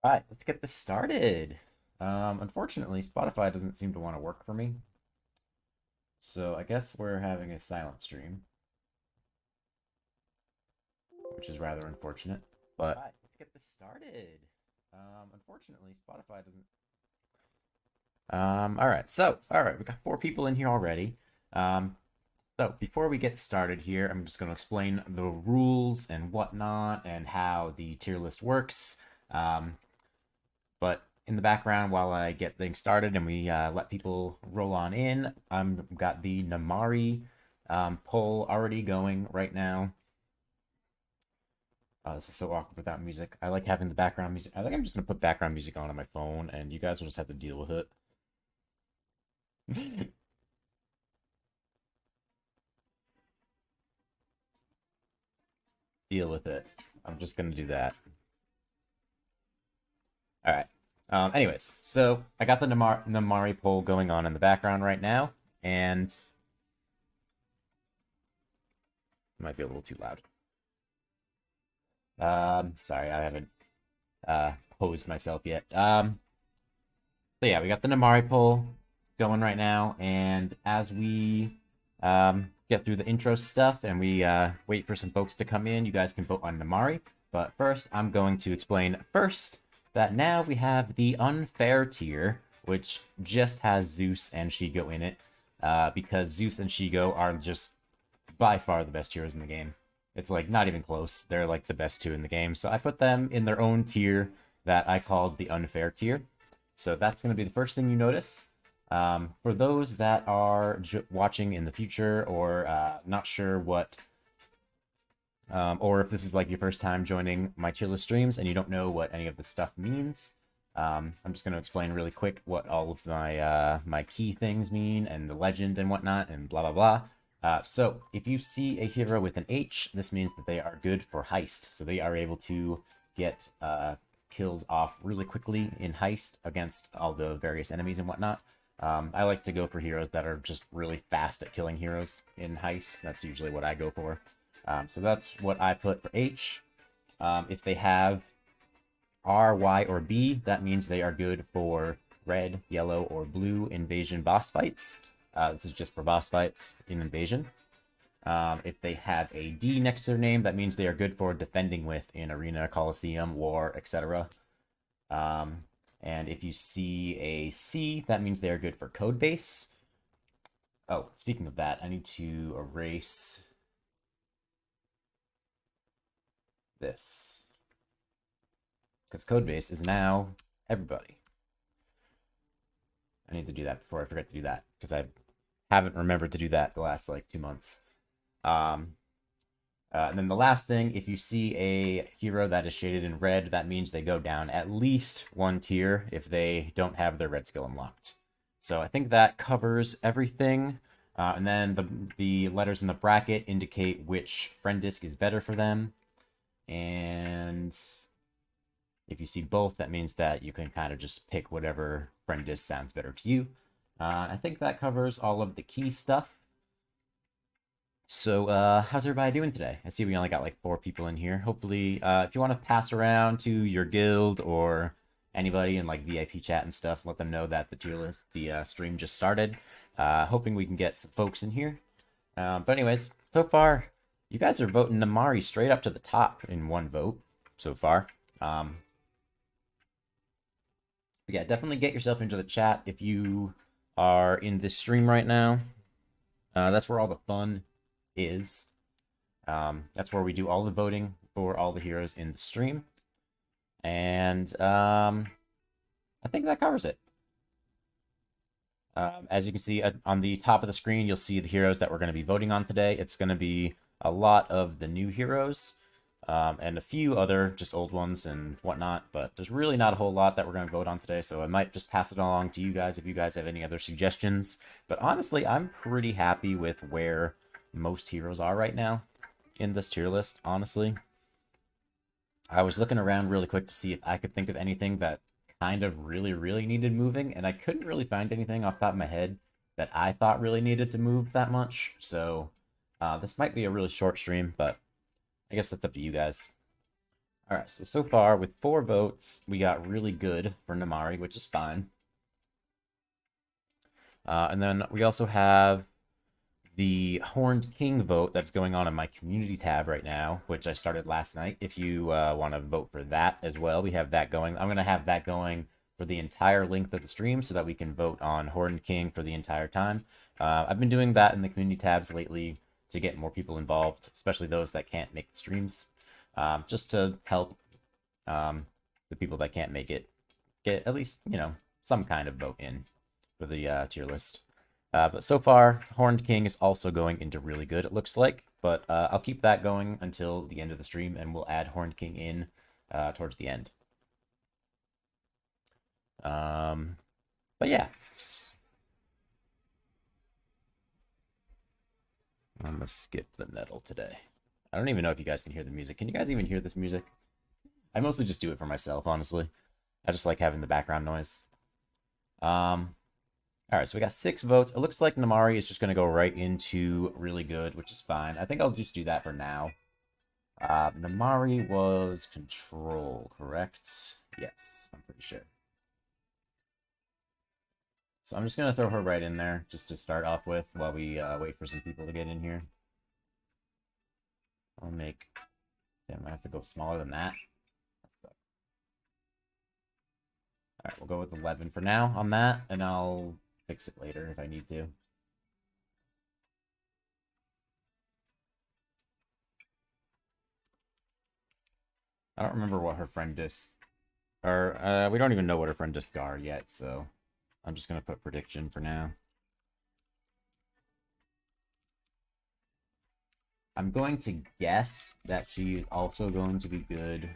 Alright, let's get this started. Unfortunately, Spotify doesn't seem to want to work for me, so I guess we're having a silent stream, which is rather unfortunate. But alright, let's get this started. Unfortunately, Spotify doesn't. Alright, we got four people in here already. So before we get started here, I'm just going to explain the rules and whatnot and how the tier list works. But in the background, while I get things started and we let people roll on in, I've got the Namari poll already going right now. This is so awkward without music. I like having the background music. I think I'm just going to put background music on my phone, and you guys will just have to deal with it. Deal with it. I'm just going to do that. All right. Anyways, so I got the Namari poll going on in the background right now, and it might be a little too loud. Sorry, I haven't posed myself yet. So yeah, we got the Namari poll going right now, and as we get through the intro stuff and we wait for some folks to come in, you guys can vote on Namari. But first, I'm going to explain first that now we have the unfair tier, which just has Zeus and Shigo in it, because Zeus and Shigo are just by far the best heroes in the game. It's like not even close. They're like the best two in the game. So I put them in their own tier that I called the unfair tier. So that's going to be the first thing you notice. For those that are watching in the future or not sure what, or if this is like your first time joining my tier list streams and you don't know what any of this stuff means, I'm just going to explain really quick what all of my key things mean and the legend and whatnot and blah blah blah. So if you see a hero with an H, this means that they are good for heist. So they are able to get kills off really quickly in heist against all the various enemies and whatnot. I like to go for heroes that are just really fast at killing heroes in heist. That's usually what I go for. So that's what I put for H. If they have R, Y, or B, that means they are good for red, yellow, or blue invasion boss fights. This is just for boss fights in invasion. If they have a D next to their name, that means they are good for defending with in arena, coliseum, war, etc. And if you see a C, that means they are good for code base. Oh, speaking of that, I need to erase this, because code base is now everybody. I need to do that before I forget to do that, because I haven't remembered to do that the last like 2 months. And then the last thing, if you see a hero that is shaded in red, that means they go down at least one tier if they don't have their red skill unlocked. So I think that covers everything. And then the letters in the bracket indicate which friend disc is better for them. And if you see both, that means that you can kind of just pick whatever friend disc sounds better to you. I think that covers all of the key stuff. So, how's everybody doing today? I see we only got like 4 people in here. Hopefully, if you want to pass around to your guild or anybody in like VIP chat and stuff, let them know that the tier list, the stream just started. Hoping we can get some folks in here. But anyways, so far, you guys are voting Namari straight up to the top in one vote so far. But yeah, definitely get yourself into the chat if you are in this stream right now. That's where all the fun is. That's where we do all the voting for all the heroes in the stream. And I think that covers it. As you can see on the top of the screen, you'll see the heroes that we're going to be voting on today. It's going to be a lot of the new heroes and a few other just old ones and whatnot, but there's really not a whole lot that we're going to vote on today, so I might just pass it along to you guys if you guys have any other suggestions. But honestly, I'm pretty happy with where most heroes are right now in this tier list, honestly. I was looking around really quick to see if I could think of anything that kind of really needed moving, and I couldn't really find anything off the top of my head that I thought really needed to move that much. So this might be a really short stream, but I guess that's up to you guys. Alright, so far with 4 votes, we got really good for Namari, which is fine. And then we also have the Horned King vote that's going on in my community tab right now, which I started last night. If you want to vote for that as well, we have that going. I'm going to have that going for the entire length of the stream so that we can vote on Horned King for the entire time. I've been doing that in the community tabs lately to get more people involved, especially those that can't make the streams, just to help the people that can't make it get at least, some kind of vote in for the tier list. But so far, Horned King is also going into really good, it looks like. But I'll keep that going until the end of the stream, and we'll add Horned King in towards the end. But yeah. I'm gonna skip the nettle today. I don't even know if you guys can hear the music. Can you guys even hear this music? I mostly just do it for myself, honestly. I just like having the background noise. Alright, so we got 6 votes. It looks like Namari is just going to go right into really good, which is fine. I think I'll just do that for now. Namari was control, correct? Yes, I'm pretty sure. So I'm just going to throw her right in there, just to start off with, while we wait for some people to get in here. I'll make... Damn, I have to go smaller than that. Alright, we'll go with 11 for now on that, and I'll fix it later if I need to. I don't remember what her friend disc... Or, we don't even know what her friend discs are yet, so... I'm just gonna put prediction for now. I'm going to guess that she's also going to be good.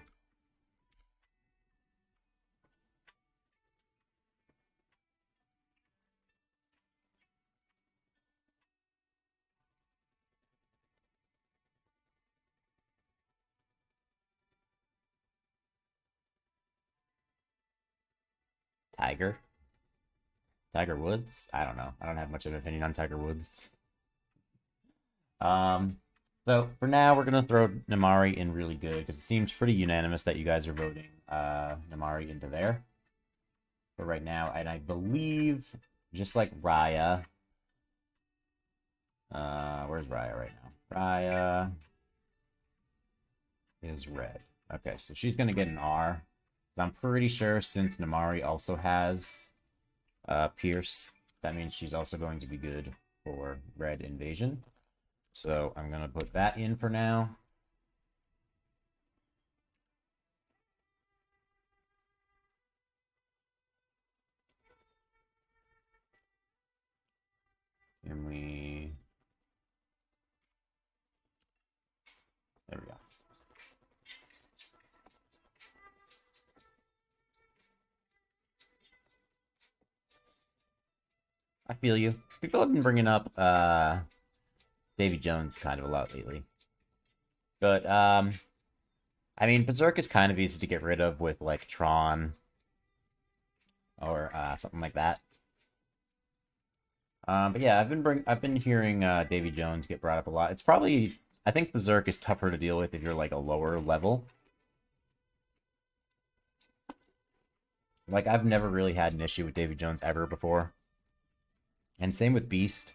Tiger Woods? I don't know. I don't have much of an opinion on Tiger Woods. So for now, we're gonna throw Namari in really good because it seems pretty unanimous that you guys are voting Namari into there for right now, and I believe just like Raya. Where's Raya right now? Raya is red. Okay, so she's gonna get an R. I'm pretty sure since Namari also has Pierce, that means she's also going to be good for red invasion. So I'm gonna put that in for now. And there we go. I feel you. People have been bringing up Davy Jones kind of a lot lately. But, I mean, Berserk is kind of easy to get rid of with, like, Tron. Or, something like that. But yeah, I've been hearing, Davy Jones get brought up a lot. It's probably... I think Berserk is tougher to deal with if you're, like, a lower level. Like, I've never really had an issue with Davy Jones ever before. And same with Beast.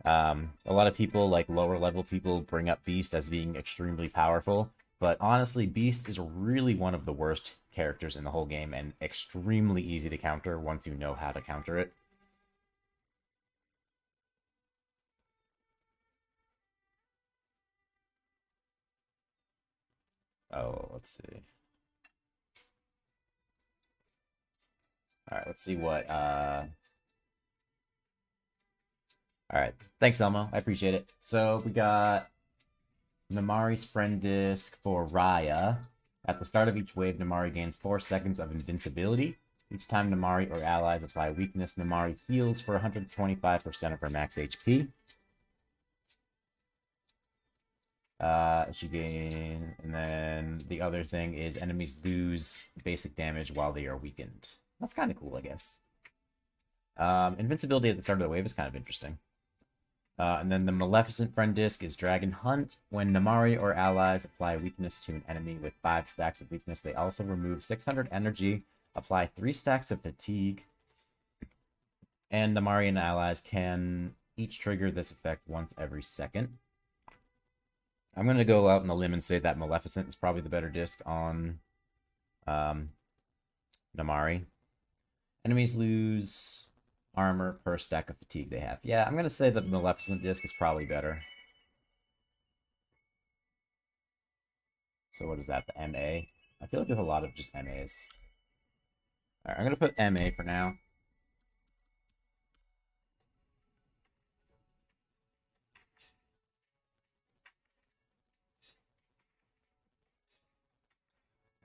A lot of people, like lower level people, bring up Beast as being extremely powerful. But honestly, Beast is really one of the worst characters in the whole game and extremely easy to counter once you know how to counter it. Oh, let's see. Alright, let's see what, Alright, thanks, Elmo. I appreciate it. So, we got Namari's friend disc for Raya. At the start of each wave, Namari gains 4 seconds of invincibility. Each time Namari or allies apply weakness, Namari heals for 125% of her max HP. And then the other thing is enemies lose basic damage while they are weakened. That's kind of cool, I guess. Invincibility at the start of the wave is kind of interesting. And then the Maleficent Friend disc is Dragon Hunt. When Namari or allies apply weakness to an enemy with 5 stacks of weakness, they also remove 600 energy, apply 3 stacks of fatigue, and Namari and allies can each trigger this effect once every second. I'm going to go out on the limb and say that Maleficent is probably the better disc on Namari. Enemies lose armor per stack of fatigue they have. Yeah, I'm going to say that Maleficent disc is probably better. So what is that, the MA? I feel like there's a lot of just MAs. Alright, I'm going to put MA for now.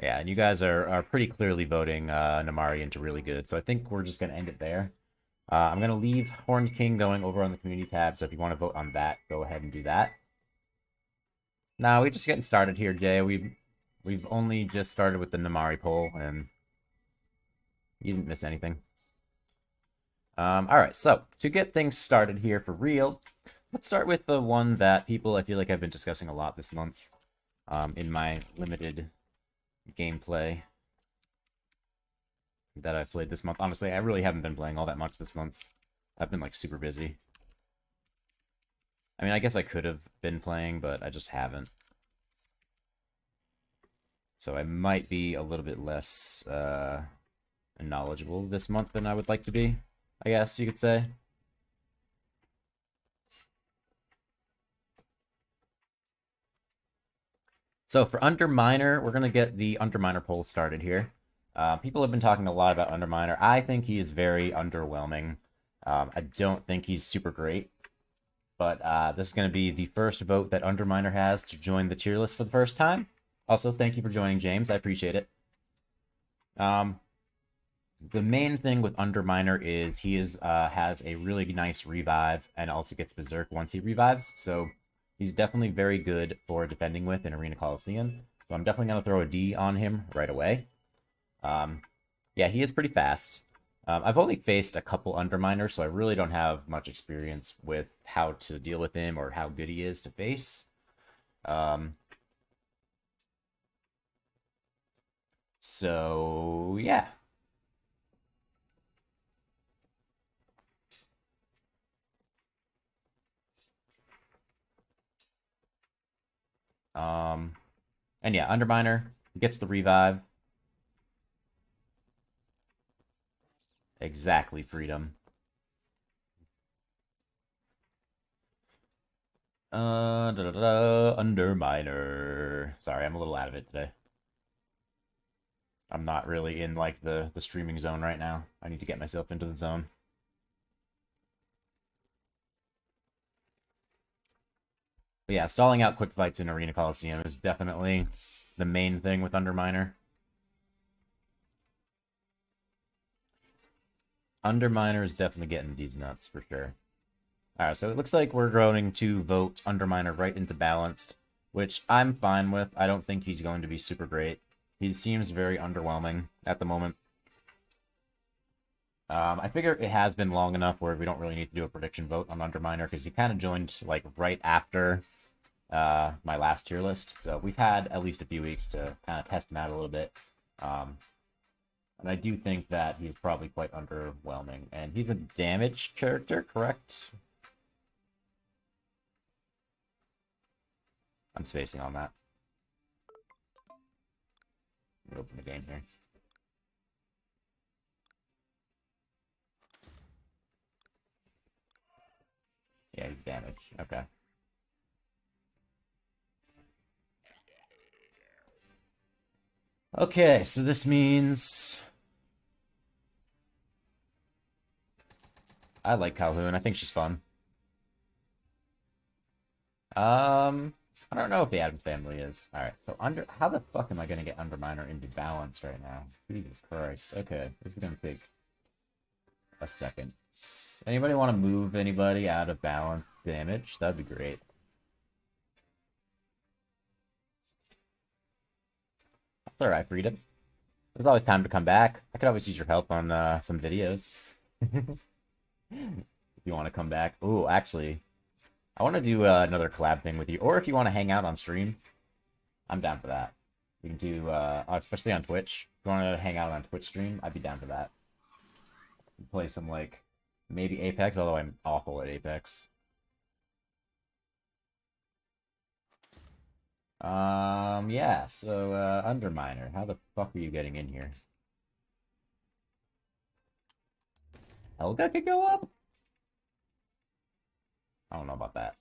Yeah, and you guys are pretty clearly voting Namari into really good, so I think we're just going to end it there. I'm going to leave Horned King going over on the community tab, so if you want to vote on that, go ahead and do that. Now, we're just getting started here, Jay. We've only just started with the Namari poll, and you didn't miss anything. Alright, so to get things started here for real, let's start with the one that people I feel like I've been discussing a lot this month in my limited gameplay that I've played this month. Honestly, I really haven't been playing all that much this month. I've been, like, super busy. I mean, I guess I could have been playing, but I just haven't. So I might be a little bit less knowledgeable this month than I would like to be, I guess you could say. So for Underminer, we're going to get the Underminer poll started here. People have been talking a lot about Underminer. I think he is very underwhelming. I don't think he's super great. But this is going to be the first vote that Underminer has to join the tier list for the first time. Also, thank you for joining, James. I appreciate it. The main thing with Underminer is he has a really nice revive and also gets Berserk once he revives. So he's definitely very good for defending with in Arena Coliseum. So I'm definitely going to throw a D on him right away. Yeah, he is pretty fast. I've only faced a couple Underminers, so I really don't have much experience with how to deal with him or how good he is to face. So, yeah. And yeah, Underminer gets the revive. Exactly, Freedom. Underminer. Sorry, I'm a little out of it today. I'm not really in, like, the streaming zone right now. I need to get myself into the zone. But yeah, stalling out quick fights in Arena Coliseum is definitely the main thing with Underminer. Underminer is definitely getting these nuts for sure. Alright, so it looks like we're going to vote Underminer right into Balanced, which I'm fine with. I don't think he's going to be super great. He seems very underwhelming at the moment. I figure it has been long enough where we don't really need to do a prediction vote on Underminer, because he kind of joined, like, right after my last tier list. So we've had at least a few weeks to kind of test him out a little bit. And I do think that he's probably quite underwhelming. And he's a damage character, correct? I'm spacing on that. Let me open the game here. Yeah, he's damage. Okay. Okay, so this means I like Calhoun. I think she's fun. I don't know if the Addams Family is. Alright, so how the fuck am I gonna get Underminer into balance right now? Jesus Christ. Okay, this is gonna take a second. Anybody want to move anybody out of balance damage? That'd be great. That's alright, Freedom. There's always time to come back. I could always use your help on some videos. If you want to come back. Ooh, actually, I want to do another collab thing with you, or if you want to hang out on stream, I'm down for that. We can do, especially on Twitch. If you want to hang out on Twitch stream, I'd be down for that. Play some, like, maybe Apex, although I'm awful at Apex. Yeah, so, Underminer, how the fuck are you getting in here? Helga could go up? I don't know about that.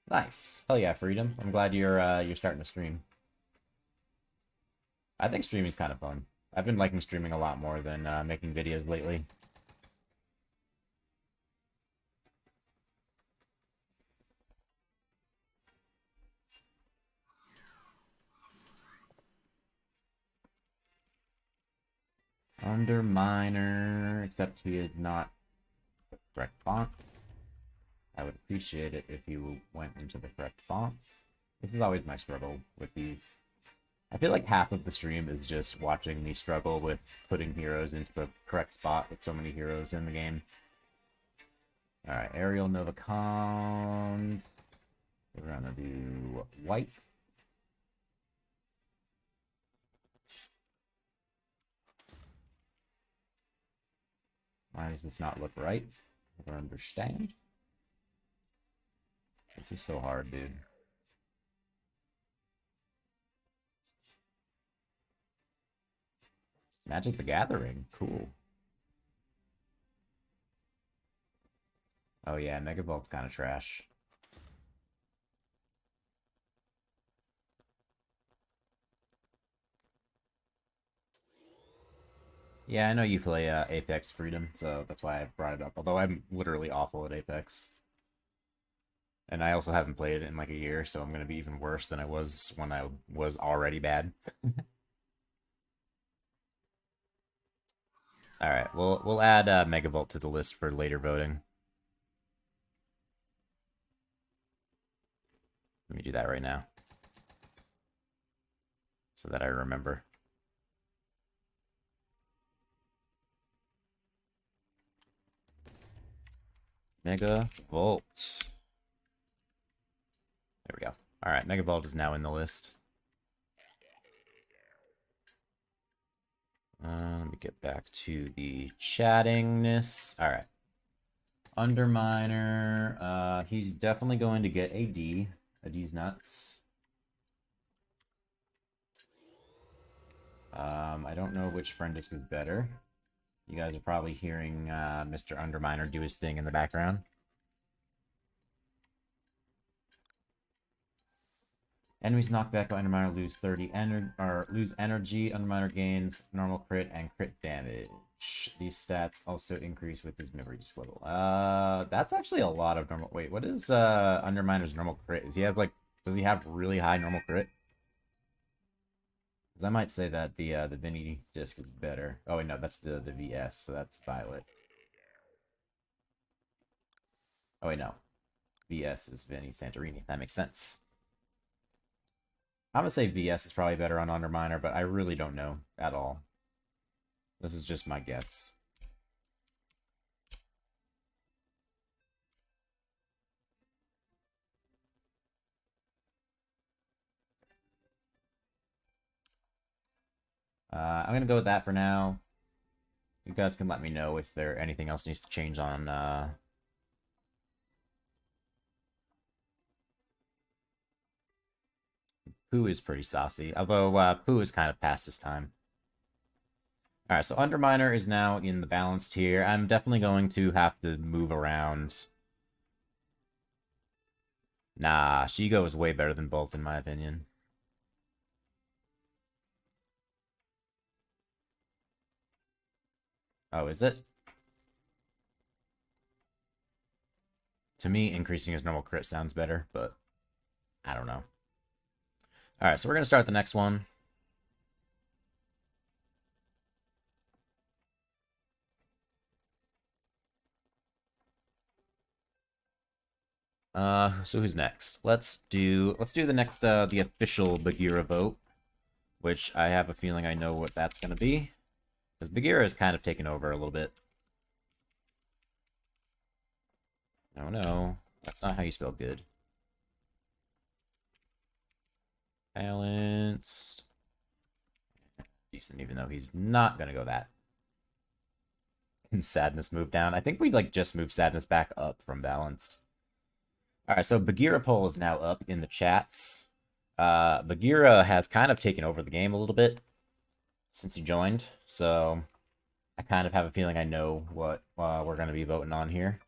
Nice. Hell yeah, Freedom. I'm glad you're starting to stream. I think streaming's kind of fun. I've been liking streaming a lot more than making videos lately. Underminer, except he is not the correct font. I would appreciate it if you went into the correct font. This is always my struggle with these. I feel like half of the stream is just watching me struggle with putting heroes into the correct spot with so many heroes in the game. Alright, Aerial Novacon. We're gonna do white. Why does this not look right? I don't understand. This is so hard, dude. Magic the Gathering. Cool. Oh yeah, Megavolt's kind of trash. Yeah, I know you play Apex Freedom, so that's why I brought it up. Although I'm literally awful at Apex. And I also haven't played it in like a year, so I'm going to be even worse than I was when I was already bad. Alright, we'll add Megavolt to the list for later voting. Let me do that right now. So that I remember. Megavolt. There we go. Alright, Megavolt is now in the list. Let me get back to the chattingness. Alright. Underminer. He's definitely going to get a D. A D's nuts. I don't know which friend disc is better. You guys are probably hearing Mr. Underminer do his thing in the background. Enemies knocked back by Underminer lose 30 lose energy. Underminer gains normal crit and crit damage. These stats also increase with his memory disc level. That's actually a lot of normal. Wait, what is Underminer's normal crit? Does he have really high normal crit? Because I might say that the Vinny disc is better. Oh wait, no, that's the VS, so that's Violet. Oh wait, no, VS is Vinny Santorini. That makes sense. I'm gonna say VS is probably better on Underminer, but I really don't know at all. This is just my guess. I'm gonna go with that for now. You guys can let me know if there anything else needs to change on Pooh is pretty saucy, although Pooh is kind of past his time. Alright, so Underminer is now in the balanced tier. I'm definitely going to have to move around. Nah, Shigo is way better than both, in my opinion. Oh, is it? To me, increasing his normal crit sounds better, but I don't know. Alright, so we're going to start the next one. So who's next? Let's do the next the official Bagheera vote, which I have a feeling I know what that's gonna be, because Bagheera is kind of taken over a little bit. Oh no, that's not how you spell good. Balanced. Decent, even though he's not gonna go that. And Sadness moved down. I think we like just moved Sadness back up from balanced. Alright, so Bagheera poll is now up in the chats. Bagheera has kind of taken over the game a little bit since he joined, so I kind of have a feeling I know what we're going to be voting on here.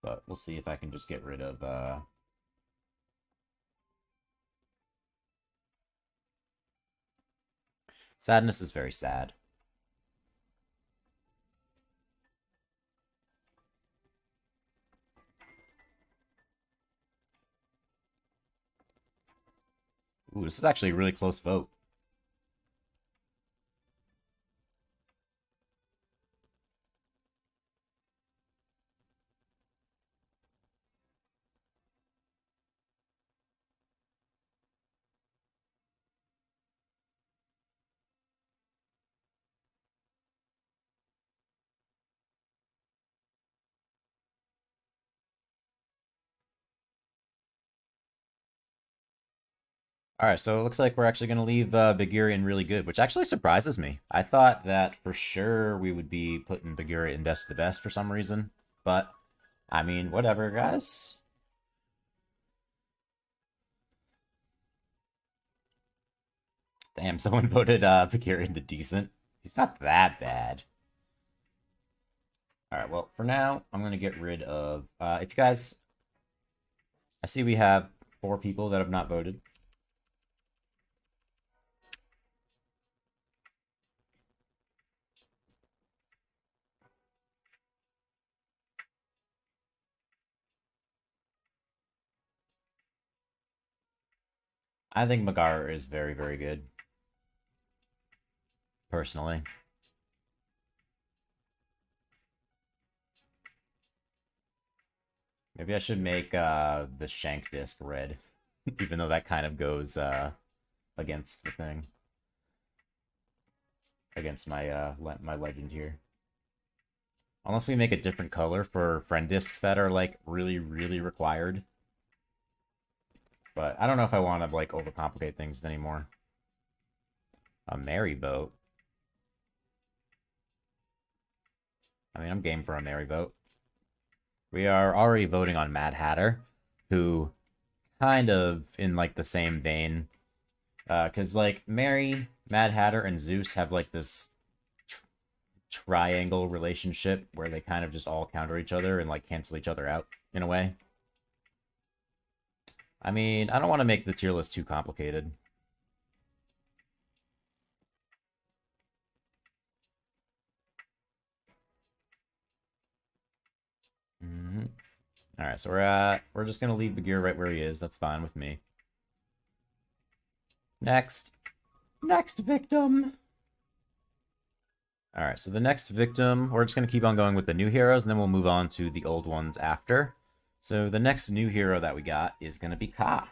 But we'll see if I can just get rid of... Sadness is very sad. Ooh, this is actually a really close vote. Alright, so it looks like we're actually going to leave Bagheera in really good, which actually surprises me. I thought that for sure we would be putting Bagheera in best of the best for some reason. But, I mean, whatever, guys. Damn, someone voted Bagheera into decent. He's not that bad. Alright, well, for now, I'm going to get rid of... if you guys... I see we have 4 people that have not voted. I think Magar is very, very good. Personally. Maybe I should make the shank disc red. Even though that kind of goes against the thing. Against my my legend here. Unless we make a different color for friend discs that are like really, really required. But I don't know if I want to like overcomplicate things anymore. A Mary vote. I mean, I'm game for a Mary vote. We are already voting on Mad Hatter, who kind of in like the same vein. Because like Mary, Mad Hatter, and Zeus have like this triangle relationship where they kind of just all counter each other and like cancel each other out in a way. I mean, I don't want to make the tier list too complicated. Alright, so we're just gonna leave Bagheera right where he is. That's fine with me. Next victim. Alright, so the next victim, we're just gonna keep on going with the new heroes, and then we'll move on to the old ones after. So the next new hero that we got is gonna be Ka.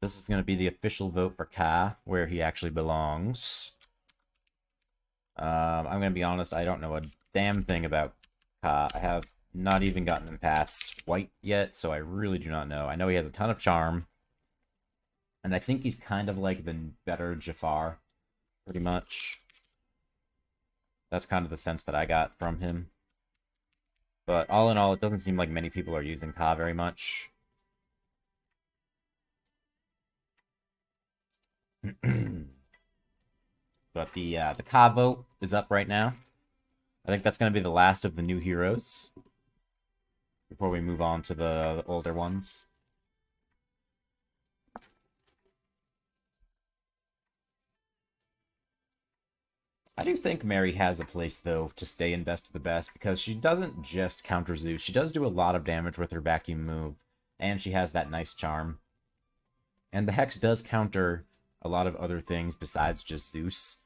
This is gonna be the official vote for Ka, where he actually belongs. I'm gonna be honest, I don't know a damn thing about Ka. I have not even gotten him past white yet, so I really do not know. I know he has a ton of charm. And I think he's kind of like the better Jafar, pretty much. That's kind of the sense that I got from him. But all in all, it doesn't seem like many people are using Ka very much. But the Ka vote is up right now. I think that's going to be the last of the new heroes before we move on to the older ones. I do think Mary has a place, though, to stay in best of the best, because she doesn't just counter Zeus. She does do a lot of damage with her vacuum move, and she has that nice charm. And the Hex does counter a lot of other things besides just Zeus.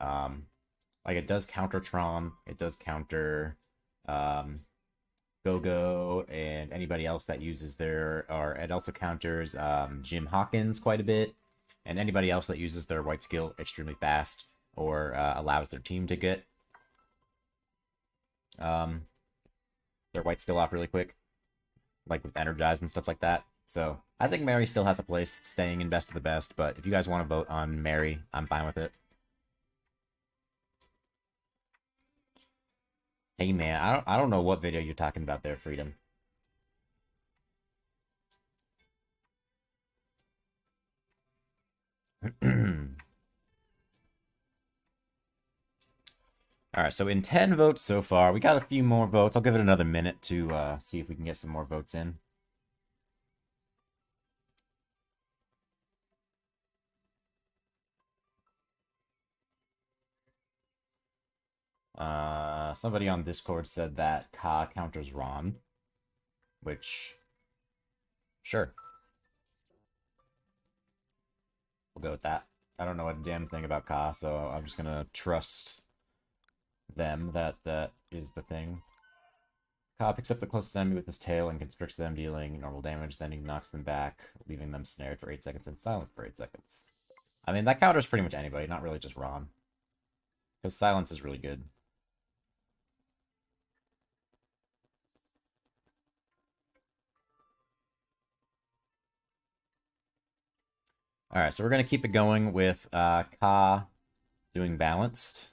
Like, it does counter Tron, it does counter Go-Go, and anybody else that uses their... Or it also counters Jim Hawkins quite a bit, and anybody else that uses their white skill extremely fast, or allows their team to get their white skill off really quick, like with Energize and stuff like that. So I think Mary still has a place staying in best of the best, but if you guys want to vote on Mary, I'm fine with it. Hey man, I don't know what video you're talking about there, Freedom. Alright, so in 10 votes so far, we got a few more votes. I'll give it another minute to see if we can get some more votes in. Somebody on Discord said that Ka counters Ron, which, sure. We'll go with that. I don't know a damn thing about Ka, so I'm just gonna trust them that that is the thing. Ka picks up the closest enemy with his tail and constricts them, dealing normal damage, then he knocks them back, leaving them snared for 8 seconds and silenced for 8 seconds. I mean, that counters pretty much anybody, not really just Ron. Because silence is really good. Alright, so we're going to keep it going with Ka doing balanced.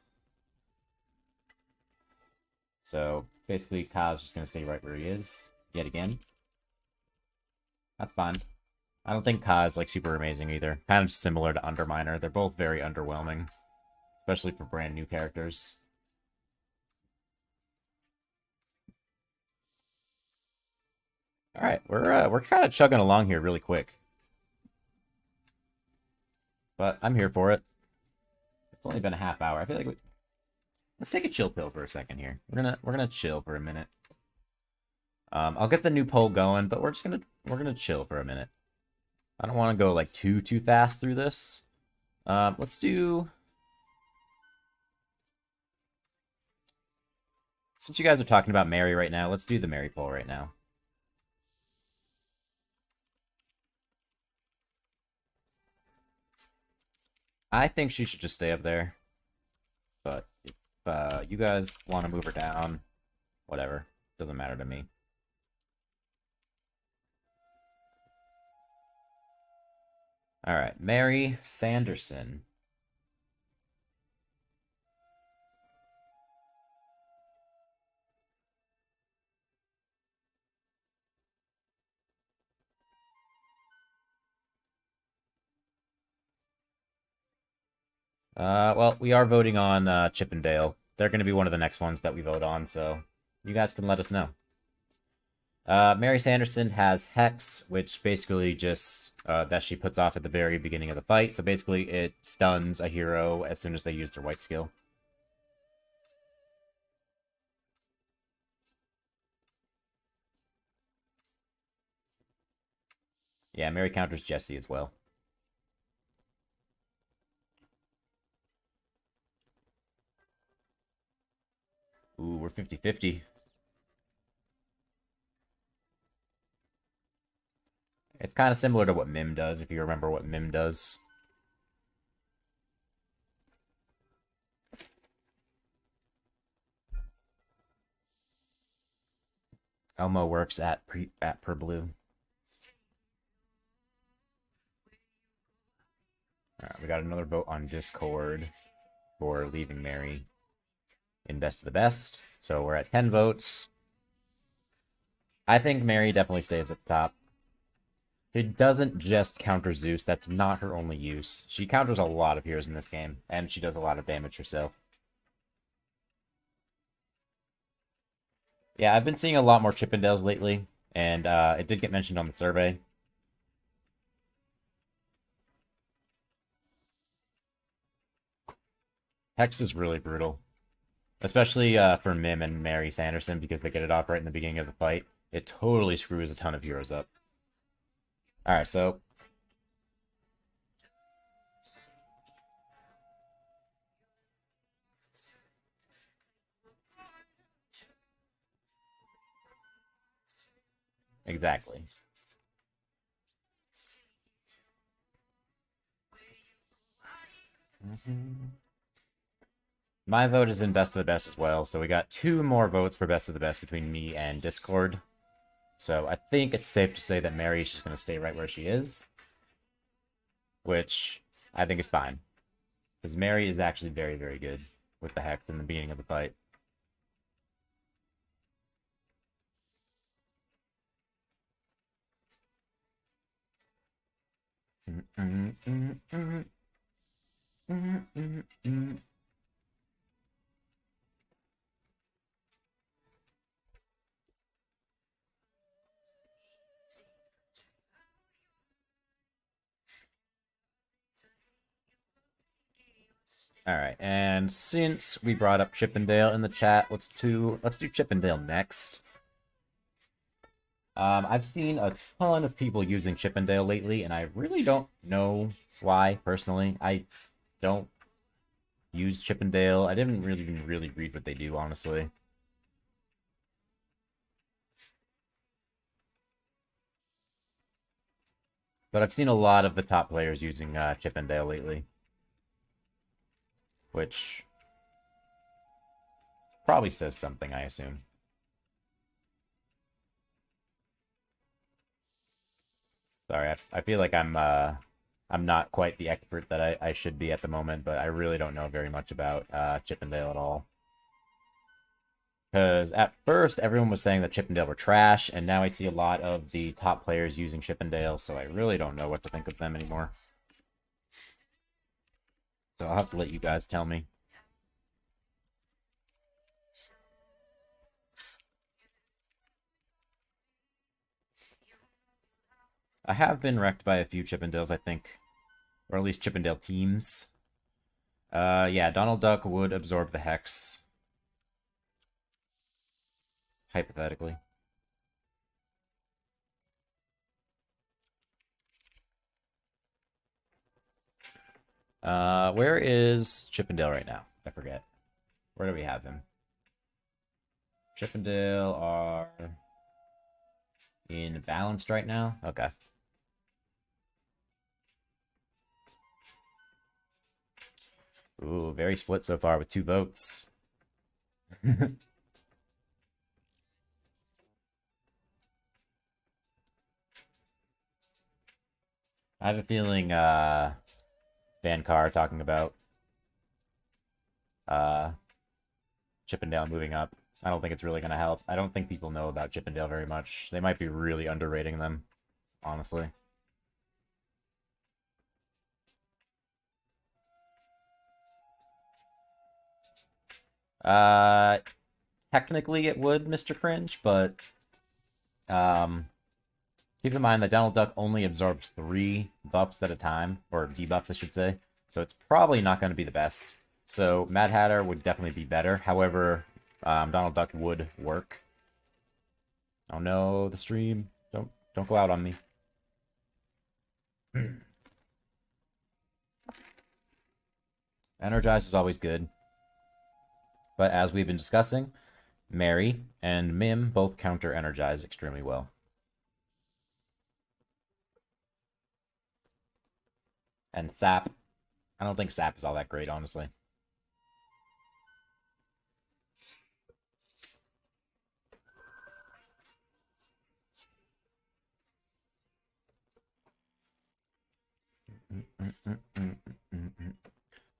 So basically, Ka's just going to stay right where he is, yet again. That's fine. I don't think Ka is like super amazing either. Kind of similar to Underminer. They're both very underwhelming, especially for brand new characters. Alright, we're kind of chugging along here really quick. But I'm here for it. It's only been a half hour. I feel like let's take a chill pill for a second here. We're gonna chill for a minute. I'll get the new poll going, but we're gonna chill for a minute. I don't want to go like too fast through this. Let's do. Since you guys are talking about Mary right now, let's do the Mary poll right now. I think she should just stay up there. But if you guys want to move her down, whatever. Doesn't matter to me. Alright, Mary Sanderson. Well, we are voting on Chippendale. They're going to be one of the next ones that we vote on, so you guys can let us know. Mary Sanderson has Hex, which basically just, that she puts off at the very beginning of the fight. So basically it stuns a hero as soon as they use their white skill. Yeah, Mary counters Jesse as well. Ooh, we're 50-50. It's kind of similar to what Mim does, if you remember what Mim does. Elmo works at per blue. Alright, we got another vote on Discord for leaving Mary in best of the best. So we're at 10 votes. I think Mary definitely stays at the top. She doesn't just counter Zeus. That's not her only use. She counters a lot of heroes in this game, and she does a lot of damage herself. Yeah, I've been seeing a lot more Chippendales lately, and it did get mentioned on the survey. Hex is really brutal. Especially for Mim and Mary Sanderson, because they get it off right in the beginning of the fight. It totally screws a ton of heroes up. Alright, so Exactly. My vote is in Best of the Best as well, so we got 2 more votes for Best of the Best between me and Discord. So I think it's safe to say that Mary's just going to stay right where she is. Which I think is fine. Because Mary is actually very, very good with the Hex in the beginning of the fight. Alright, and since we brought up Chippendale in the chat, let's do Chippendale next. I've seen a ton of people using Chippendale lately, and I really don't know why, personally. I don't use Chippendale. I didn't really read what they do, honestly. But I've seen a lot of the top players using Chippendale lately. Which probably says something, I assume. Sorry, I feel like I'm not quite the expert that I should be at the moment, but I really don't know very much about Chippendale at all. Because at first, everyone was saying that Chippendale were trash, and now I see a lot of the top players using Chippendale, so I really don't know what to think of them anymore. So I'll have to let you guys tell me. I have been wrecked by a few Chippendales, I think. Or at least Chippendale teams. Yeah, Donald Duck would absorb the Hex. Hypothetically. Where is Chippendale right now? I forget. Where do we have him? Chippendale are in balanced right now? Okay. Ooh, very split so far with 2 votes. I have a feeling, Van Carr talking about, Chippendale moving up. I don't think it's really going to help. I don't think people know about Chippendale very much. They might be really underrating them, honestly. Technically it would, Mr. Cringe, but keep in mind that Donald Duck only absorbs 3 buffs at a time, or debuffs, I should say. So it's probably not going to be the best. So Mad Hatter would definitely be better. However, Donald Duck would work. Oh no, the stream. Don't go out on me. Energize is always good. But as we've been discussing, Mary and Mim both counter Energize extremely well. And Sap. I don't think Sap is all that great, honestly.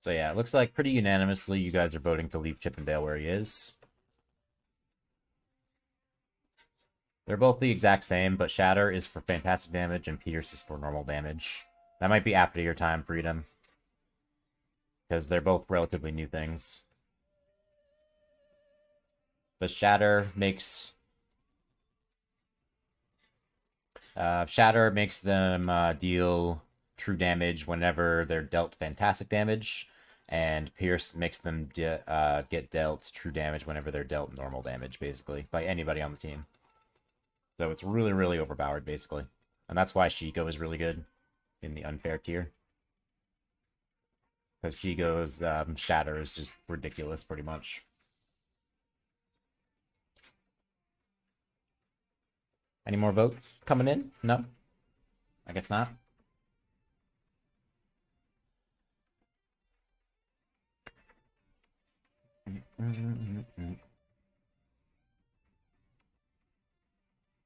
So yeah, it looks like pretty unanimously you guys are voting to leave Chippendale where he is. They're both the exact same, but Shatter is for fantastic damage and Pierce is for normal damage. That might be after your time, Freedom. Because they're both relatively new things. But Shatter makes them deal true damage whenever they're dealt fantastic damage, and Pierce makes them get dealt true damage whenever they're dealt normal damage, basically, by anybody on the team. So it's really, really overpowered, basically. And that's why Shiko is really good in the unfair tier. Because Shiko's Shatter is just ridiculous, pretty much. Any more votes coming in? No? I guess not.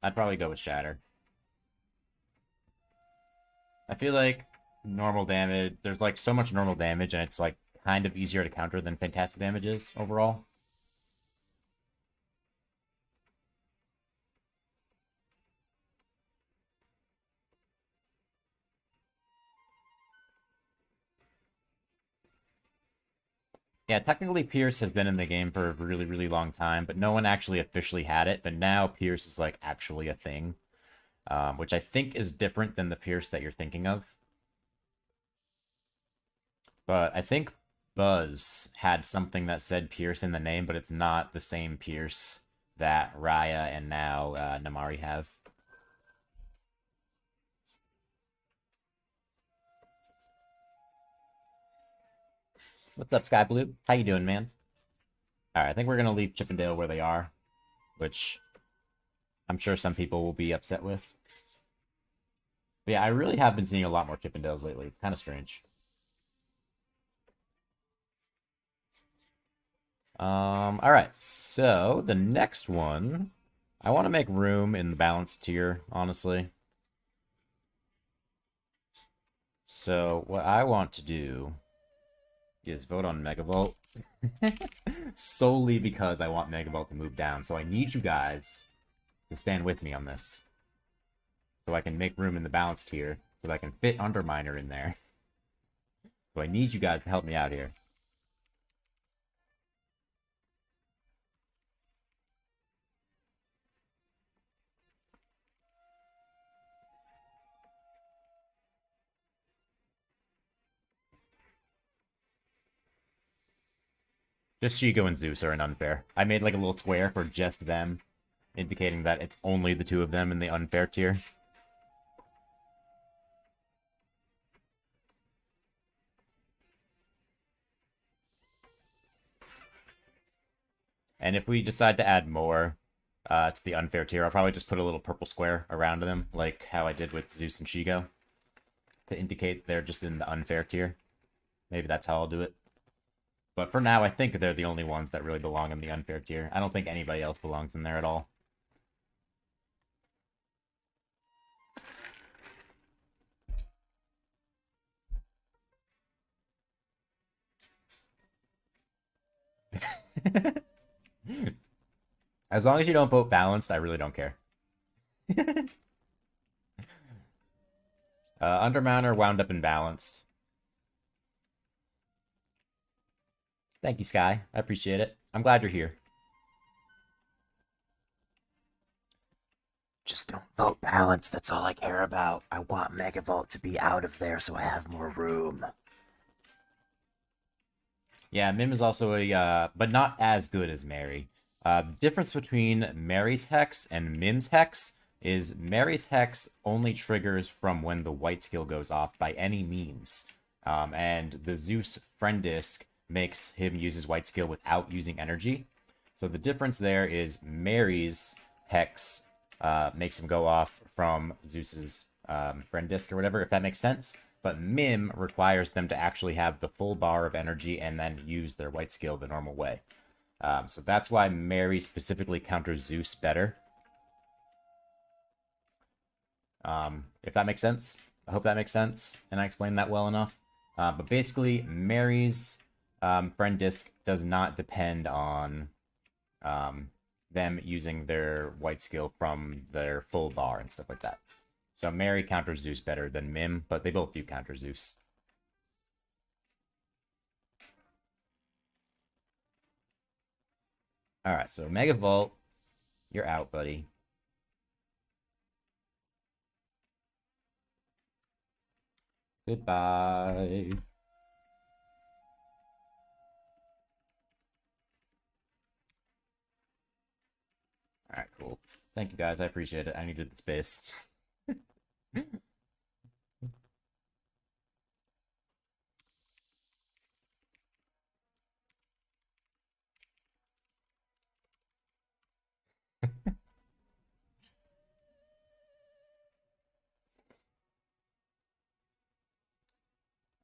I'd probably go with Shatter. I feel like normal damage, there's like so much normal damage, and it's like kind of easier to counter than fantastic damage is overall. Yeah, technically Pierce has been in the game for a really, really long time, but no one actually officially had it. But now Pierce is like actually a thing, which I think is different than the Pierce that you're thinking of. But I think Buzz had something that said Pierce in the name, but it's not the same Pierce that Raya and now Namari have. What's up, Sky Blue? How you doing, man? All right, I think we're gonna leave Chippendale where they are, which I'm sure some people will be upset with. But yeah, I really have been seeing a lot more Chippendales lately. It's kind of strange. All right. So the next one, I want to make room in the balanced tier, honestly. So what I want to do is vote on Megavolt. Solely because I want Megavolt to move down. So I need you guys to stand with me on this. So I can make room in the balanced tier. So that I can fit Underminer in there. So I need you guys to help me out here. Just Shigo and Zeus are an unfair. I made like a little square for just them, indicating that it's only the two of them in the unfair tier. And if we decide to add more to the unfair tier, I'll probably just put a little purple square around them, like how I did with Zeus and Shigo, to indicate they're just in the unfair tier. Maybe that's how I'll do it. But for now, I think they're the only ones that really belong in the unfair tier. I don't think anybody else belongs in there at all. As long as you don't vote balanced, I really don't care. Underminer wound up in balanced. Thank you, Sky. I appreciate it. I'm glad you're here. Just don't vote balanced. That's all I care about. I want Megavolt to be out of there so I have more room. Yeah, Mim is also a, but not as good as Mary. The difference between Mary's Hex and Mim's Hex is Mary's Hex only triggers from when the white skill goes off by any means. And the Zeus friend disc makes him use his white skill without using energy. So the difference there is Mary's Hex makes him go off from Zeus's friend disc or whatever, if that makes sense. But Mim requires them to actually have the full bar of energy and then use their white skill the normal way. So that's why Mary specifically counters Zeus better. If that makes sense. I hope that makes sense, and I explained that well enough. But basically, Mary's friend disc does not depend on them using their white skill from their full bar and stuff like that. So Mary counters Zeus better than Mim, but they both do counter Zeus. Alright, so Megavolt, you're out, buddy. Goodbye. Alright, cool. Thank you guys, I appreciate it. I needed the space.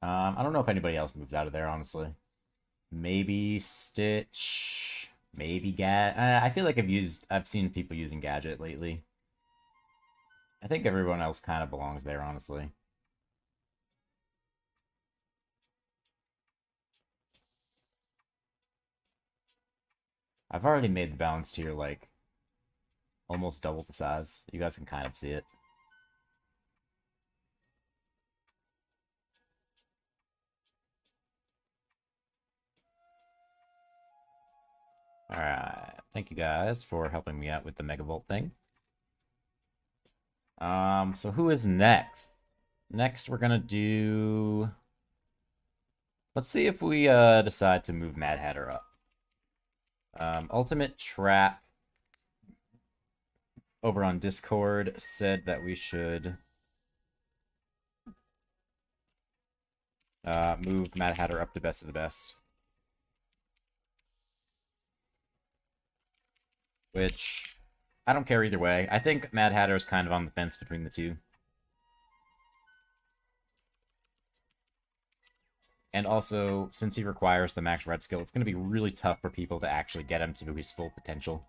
I don't know if anybody else moves out of there, honestly. Maybe Stitch. Maybe I feel like I've seen people using Gadget lately. I think everyone else kind of belongs there, honestly. I've already made the balance tier, like, almost double the size. You guys can kind of see it. Alright, thank you guys for helping me out with the Megavolt thing. So who is next? Next, we're gonna do... Let's see if we decide to move Mad Hatter up. Ultimate Trap over on Discord said that we should move Mad Hatter up to best of the best. Which, I don't care either way. I think Mad Hatter is kind of on the fence between the two. And also, since he requires the max red skill, it's going to be really tough for people to actually get him to his full potential.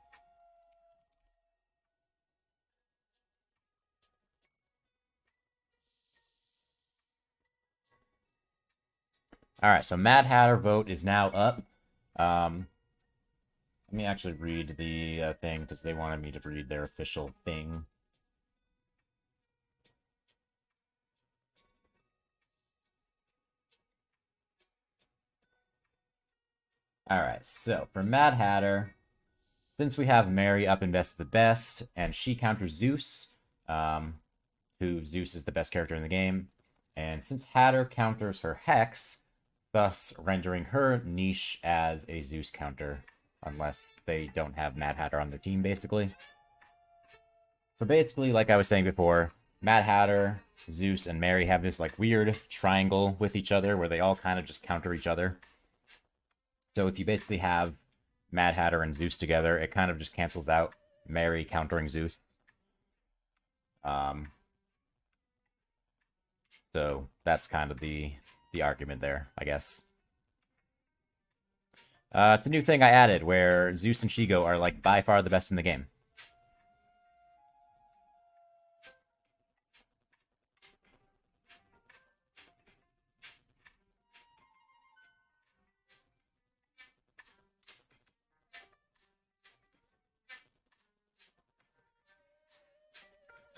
Alright, so Mad Hatter vote is now up. Let me actually read the thing, because they wanted me to read their official thing. Alright, so for Mad Hatter, since we have Mary up in best of the best, and she counters Zeus, who Zeus is the best character in the game, and since Hatter counters her Hex, thus rendering her niche as a Zeus counter, unless they don't have Mad Hatter on their team, basically. So basically, like I was saying before, Mad Hatter, Zeus, and Mary have this like weird triangle with each other where they all kind of just counter each other. So if you basically have Mad Hatter and Zeus together, it kind of just cancels out Mary countering Zeus. So that's kind of the argument there, I guess. It's a new thing I added where Zeus and Shigo are like by far the best in the game.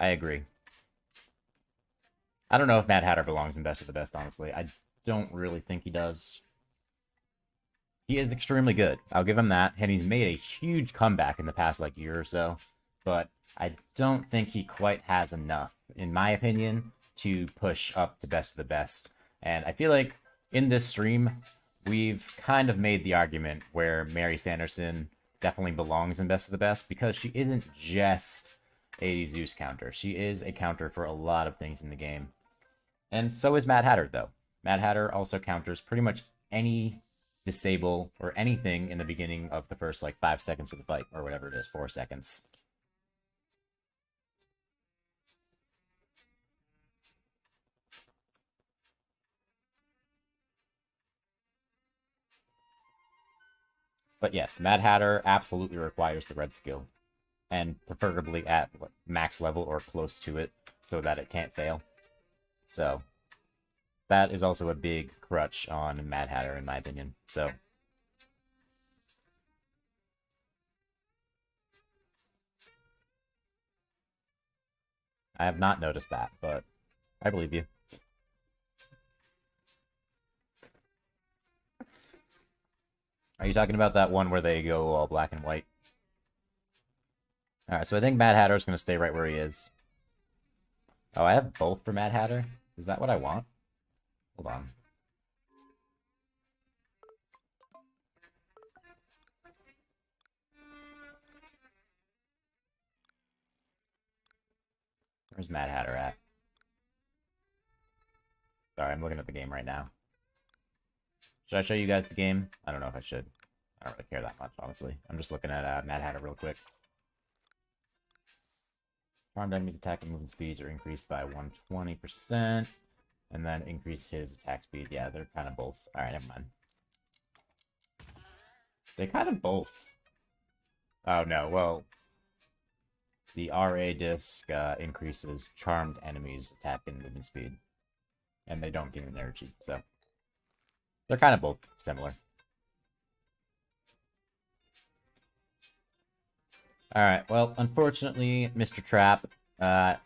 I agree. I don't know if Mad Hatter belongs in best of the best, honestly. I don't really think he does. He is extremely good. I'll give him that. And he's made a huge comeback in the past, like, year or so. But I don't think he quite has enough, in my opinion, to push up to best of the best. And I feel like in this stream, we've kind of made the argument where Mary Sanderson definitely belongs in best of the best, because she isn't just a Zeus counter. She is a counter for a lot of things in the game. And so is Mad Hatter, though. Mad Hatter also counters pretty much any disable or anything in the beginning of the first, like, 5 seconds of the fight, or whatever it is, 4 seconds. But yes, Mad Hatter absolutely requires the red skill, and preferably at max level or close to it, so that it can't fail. So that is also a big crutch on Mad Hatter, in my opinion. So I have not noticed that, but I believe you. Are you talking about that one where they go all black and white? Alright, so I think Mad Hatter is going to stay right where he is. Oh, I have both for Mad Hatter? Is that what I want? Hold on. Where's Mad Hatter at? Sorry, I'm looking at the game right now. Should I show you guys the game? I don't know if I should. I don't really care that much, honestly. I'm just looking at Mad Hatter real quick. Charmed enemies' attack and movement speeds are increased by 120%. And then increase his attack speed. Yeah, they're kind of both. Alright, never mind. They kind of both. Oh, no, well... The RA disc increases charmed enemies' attack and movement speed. And they don't gain energy, so... They're kind of both similar. Alright, well, unfortunately, Mr. Trap,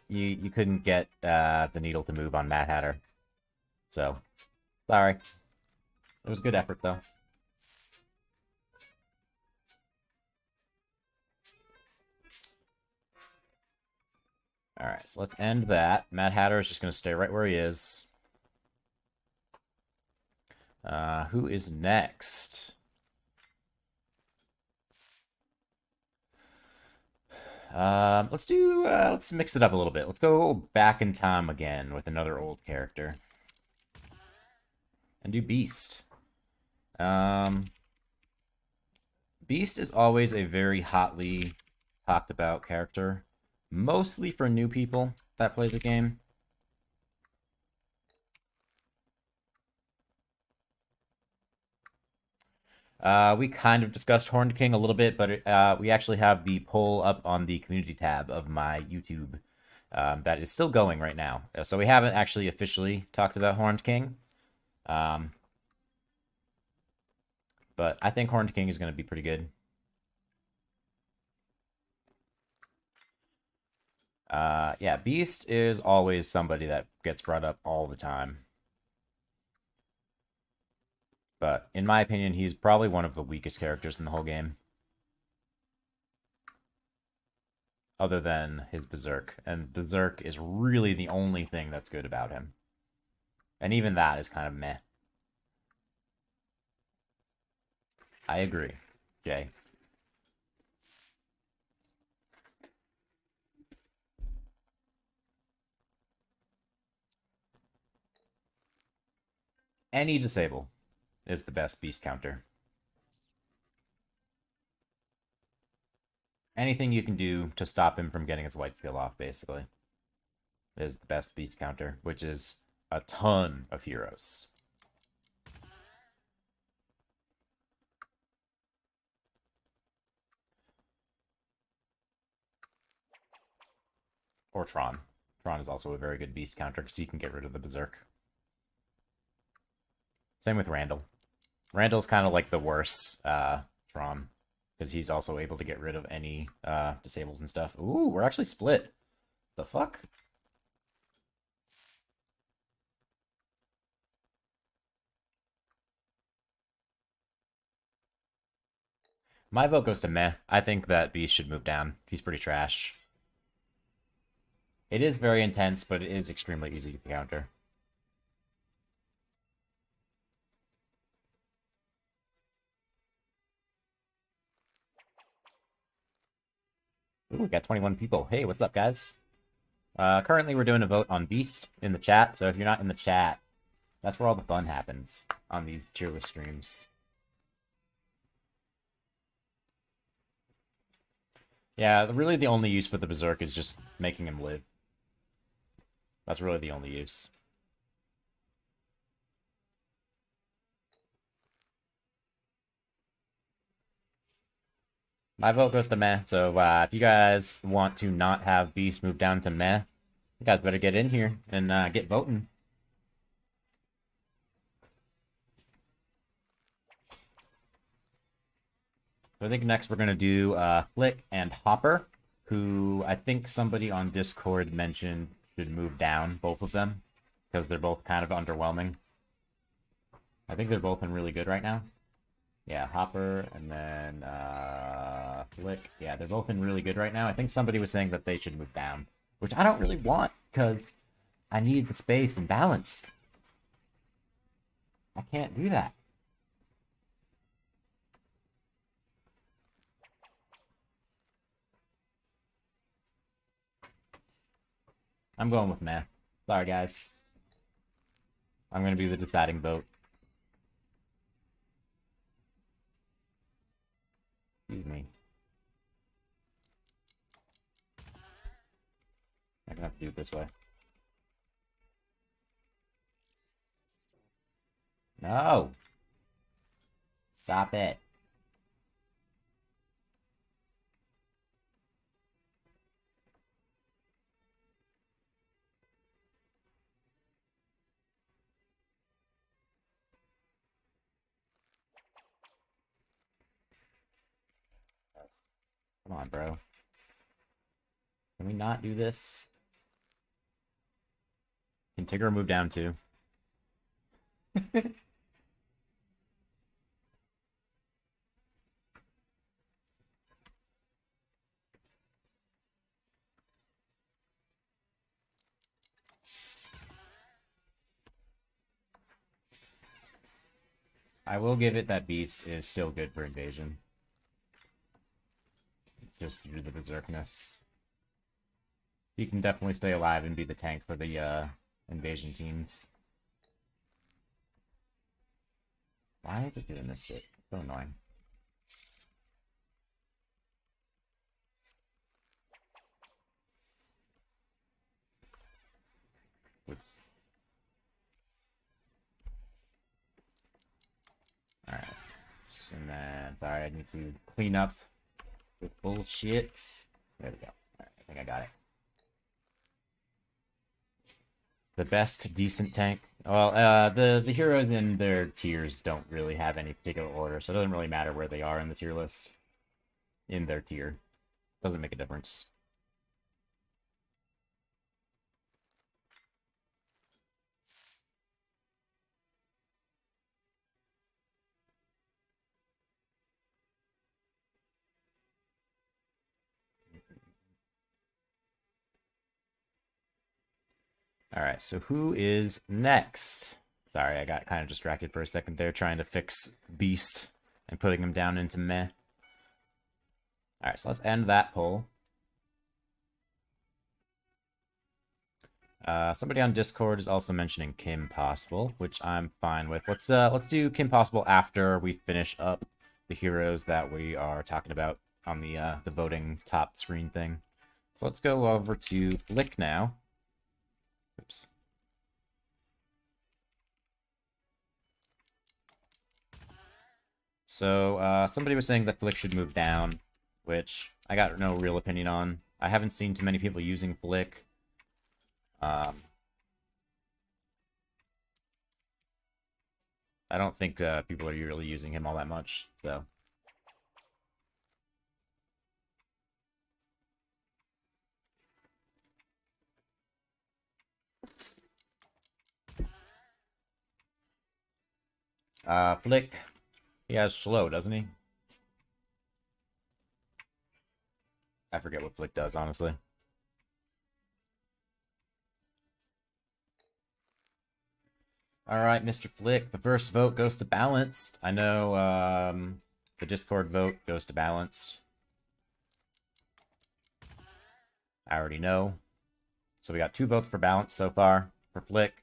you couldn't get the needle to move on Mad Hatter. So, sorry. It was good effort, though. Alright, so let's end that. Mad Hatter is just going to stay right where he is. Who is next? Let's mix it up a little bit. Let's go back in time again with another old character. And do Beast. Beast is always a very hotly talked about character. Mostly for new people that play the game. We kind of discussed Horned King a little bit, but we actually have the poll up on the community tab of my YouTube that is still going right now. So we haven't actually officially talked about Horned King. But I think Horned King is going to be pretty good. Yeah, Beast is always somebody that gets brought up all the time. But in my opinion, he's probably one of the weakest characters in the whole game. Other than his Berserk. And Berserk is really the only thing that's good about him. And even that is kind of meh. I agree, Jay. Any disable is the best beast counter. Anything you can do to stop him from getting his white skill off, basically, is the best beast counter, which is a ton of heroes. Or Tron. Tron is also a very good beast counter, because he can get rid of the Berserk. Same with Randall. Randall's kind of like the worst Tron, because he's also able to get rid of any disables and stuff. Ooh, we're actually split. The fuck? My vote goes to meh. I think that Beast should move down. He's pretty trash. It is very intense, but it is extremely easy to counter. Ooh, we got 21 people. Hey, what's up, guys? Currently, we're doing a vote on Beast in the chat, so if you're not in the chat, that's where all the fun happens on these tier list streams. Yeah, really the only use for the Berserk is just making him live. That's really the only use. My vote goes to meh, so if you guys want to not have Beast move down to meh, you guys better get in here and get voting. So I think next we're going to do Flick and Hopper, who I think somebody on Discord mentioned should move down, both of them, because they're both kind of underwhelming. I think they're both been really good right now. Yeah, Hopper and then Flick. Yeah, they're both in really good right now. I think somebody was saying that they should move down, which I don't really want, because I need the space and balance. I can't do that. I'm going with meh. Sorry, guys. I'm going to be the deciding vote. Excuse me. I'm going to have to do it this way. No! Stop it. Come on, bro. Can we not do this? Can Tigger move down too? I will give it that Beast is still good for invasion. Just due to the berserkness. He can definitely stay alive and be the tank for the invasion teams. Why is it doing this shit? It's so annoying. Oops. Alright. And then, sorry, I need to clean up with bullshit. There we go. Alright, I think I got it. The best decent tank. Well, the heroes in their tiers don't really have any particular order, so it doesn't really matter where they are in the tier list. In their tier. Doesn't make a difference. Alright, so who is next? Sorry, I got kind of distracted for a second there trying to fix Beast and putting him down into meh. Alright, so let's end that poll. Somebody on Discord is also mentioning Kim Possible, which I'm fine with. Let's do Kim Possible after we finish up the heroes that we are talking about on the voting top screen thing. So let's go over to Flick now. Oops. So, somebody was saying that Flick should move down, which I got no real opinion on. I haven't seen too many people using Flick. I don't think people are really using him all that much, so... Flick, he has slow, doesn't he? I forget what Flick does, honestly. Alright, Mr. Flick, the first vote goes to Balanced. I know, the Discord vote goes to Balanced. I already know. So we got 2 votes for Balanced so far, for Flick.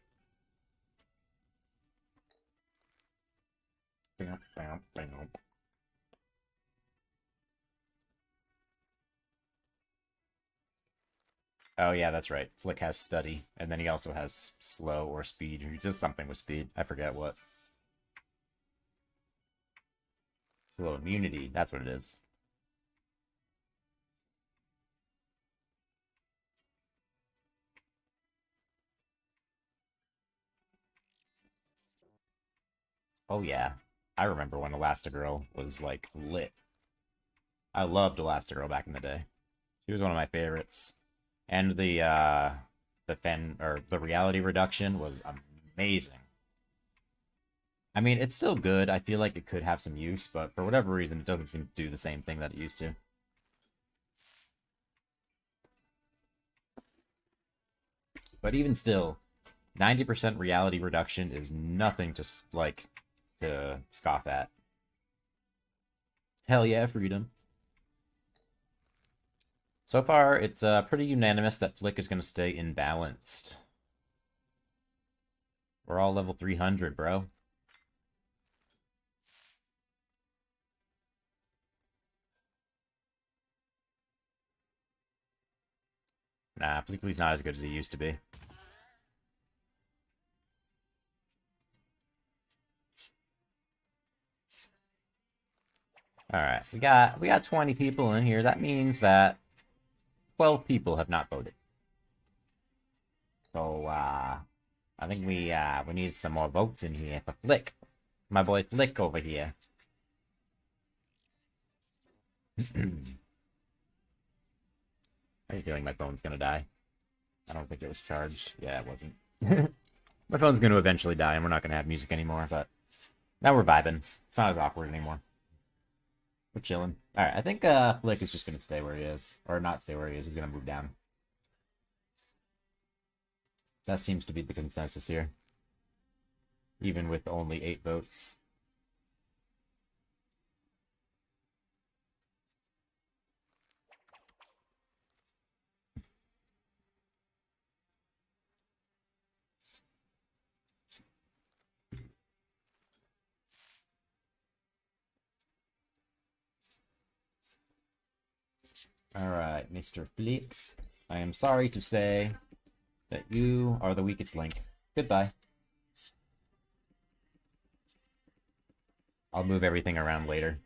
Oh yeah, that's right. Flick has Study, and then he also has Slow or Speed. He does something with Speed. I forget what. Slow Immunity, that's what it is. Oh yeah. I remember when Elastigirl was, like, lit. I loved Elastigirl back in the day. She was one of my favorites. And the reality reduction was amazing. I mean, it's still good. I feel like it could have some use, but for whatever reason, it doesn't seem to do the same thing that it used to. But even still, 90% reality reduction is nothing to, like, to scoff at. Hell yeah, freedom. So far, it's pretty unanimous that Flick is going to stay imbalanced. We're all level 300, bro. Nah, Flickly's not as good as he used to be. Alright, we got 20 people in here. That means that 12 people have not voted. So, I think we need some more votes in here for Flick. My boy Flick over here. I have a feeling my phone's gonna die. I don't think it was charged. Yeah, it wasn't. My phone's gonna eventually die, and we're not gonna have music anymore, but now we're vibing. It's not as awkward anymore. We're chilling. Alright, I think Flick is just gonna stay where he is. Or not stay where he is, he's gonna move down. That seems to be the consensus here. Even with only 8 votes. Alright, Mr. Flick. I am sorry to say that you are the weakest link. Goodbye. I'll move everything around later.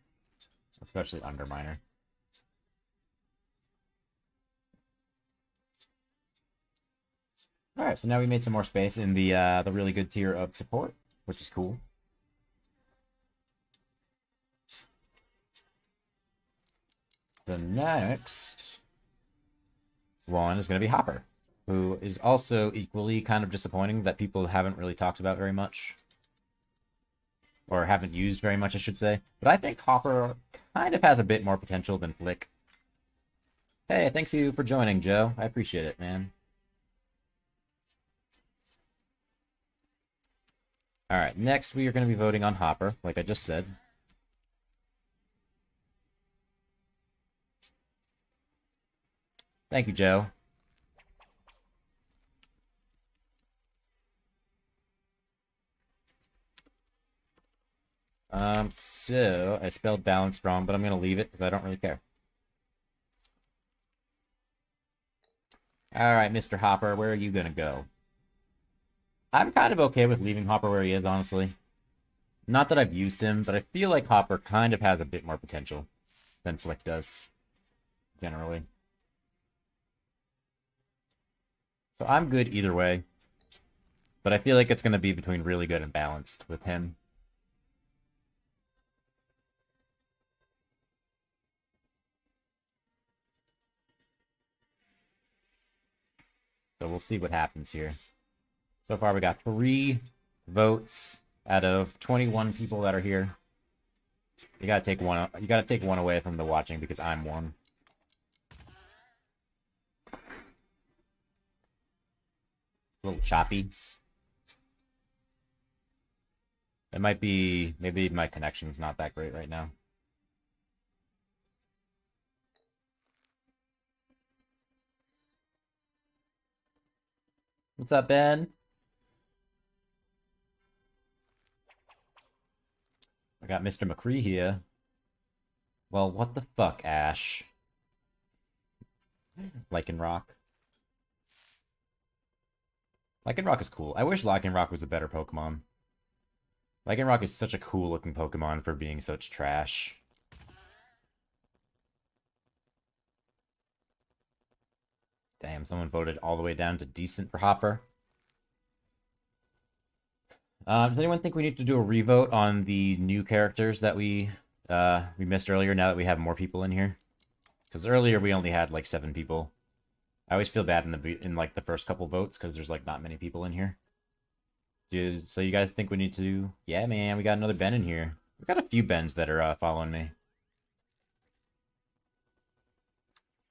Especially Underminer. Alright, so now we made some more space in the really good tier of support, which is cool. The next one is going to be Hopper, who is also equally kind of disappointing that people haven't really talked about very much. Or haven't used very much, I should say. But I think Hopper kind of has a bit more potential than Flick. Hey, thanks you for joining, Joe. I appreciate it, man. Alright, next we are going to be voting on Hopper, like I just said. Thank you, Joe. So, I spelled balance wrong, but I'm going to leave it because I don't really care. Alright, Mr. Hopper, where are you going to go? I'm kind of okay with leaving Hopper where he is, honestly. Not that I've used him, but I feel like Hopper kind of has a bit more potential than Flick does, generally. So I'm good either way. But I feel like it's going to be between really good and balanced with him. So we'll see what happens here. So far we got 3 votes out of 21 people that are here. You gotta take one away from the watching because I'm one. A little choppy. It might be, maybe my connection's not that great right now. What's up, Ben? I got Mr. McCree here. Well, what the fuck, Ash? Lycanroc. Lycanroc is cool. I wish Lycanroc was a better Pokemon. Lycanroc is such a cool-looking Pokemon for being such trash. Damn, someone voted all the way down to decent for Hopper. Does anyone think we need to do a revote on the new characters that we missed earlier now that we have more people in here? Because earlier we only had like 7 people. I always feel bad in like the first couple votes because there's like not many people in here. So you guys think we need to... Yeah, man, we got another Ben in here. We got a few Bens that are following me.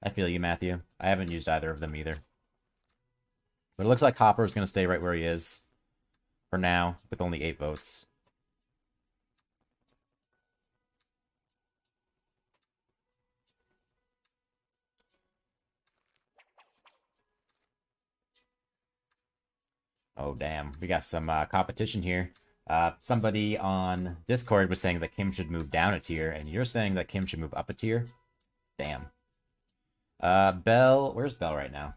I feel you, Matthew. I haven't used either of them either. But it looks like Hopper's going to stay right where he is for now, with only 8 votes. Oh, damn. We got some competition here. Somebody on Discord was saying that Kim should move down a tier, and you're saying that Kim should move up a tier? Damn. Belle... Where's Belle right now?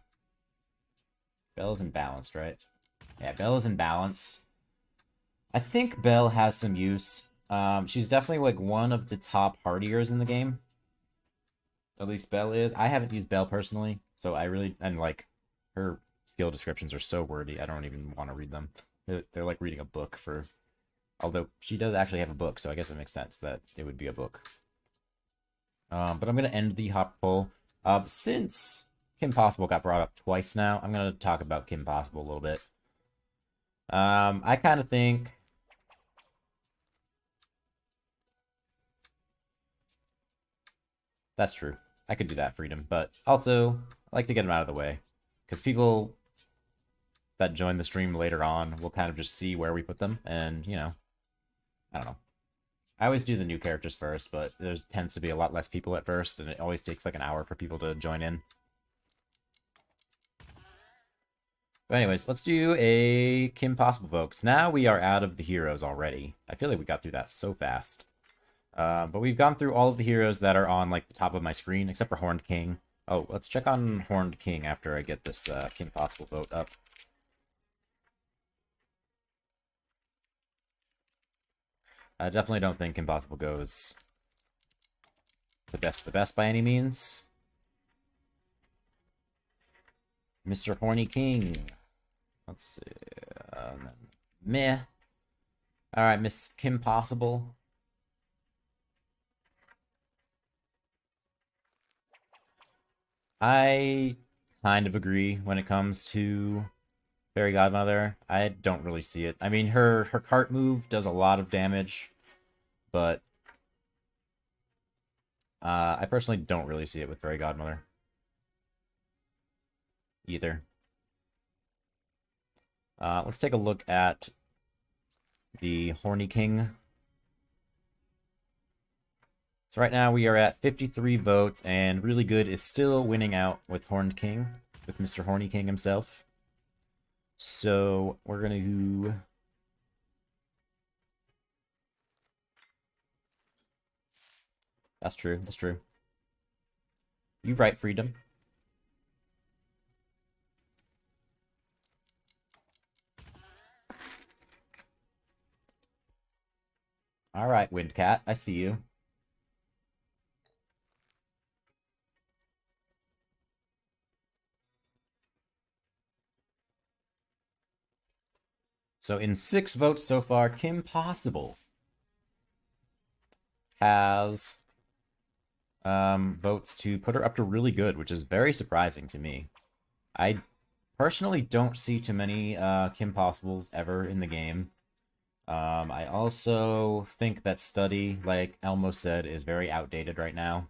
Belle is imbalanced, right? Yeah, Belle is in balance. I think Belle has some use She's definitely like one of the top hardiers in the game. At least Belle is. I haven't used Belle personally, so I really and like her skill descriptions are so wordy. I don't even want to read them. They're like reading a book for. Although she does actually have a book, so I guess it makes sense that it would be a book. But I'm gonna end the hop poll. Since Kim Possible got brought up twice now, I'm gonna talk about Kim Possible a little bit. I kind of think that's true. I could do that, Freedom, but also I like to get them out of the way because people that join the stream later on will kind of just see where we put them, and I don't know. I always do the new characters first, but there tends to be a lot less people at first, and it always takes like an hour for people to join in. But anyways, let's do a Kim Possible vote. 'Cause now we are out of the heroes already. I feel like we got through that so fast. But we've gone through all of the heroes that are on like the top of my screen, except for Horned King. Oh, let's check on Horned King after I get this Kim Possible vote up. I definitely don't think Kim Possible goes the best by any means. Mr. Horny King. Let's see. Meh. Alright, Miss Kim Possible. I kind of agree when it comes to Fairy Godmother. I don't really see it. I mean, her cart move does a lot of damage, but I personally don't really see it with Fairy Godmother either. Let's take a look at the Horny King. So right now we are at 53 votes, and Really Good is still winning out with Horned King, with Mr. Horny King himself. So we're gonna do. That's true. That's true. You right, Freedom. All right, Windcat. I see you. So in 6 votes so far, Kim Possible has votes to put her up to Really Good, which is very surprising to me. I personally don't see too many Kim Possibles ever in the game. I also think that Study, like Elmo said, is very outdated right now.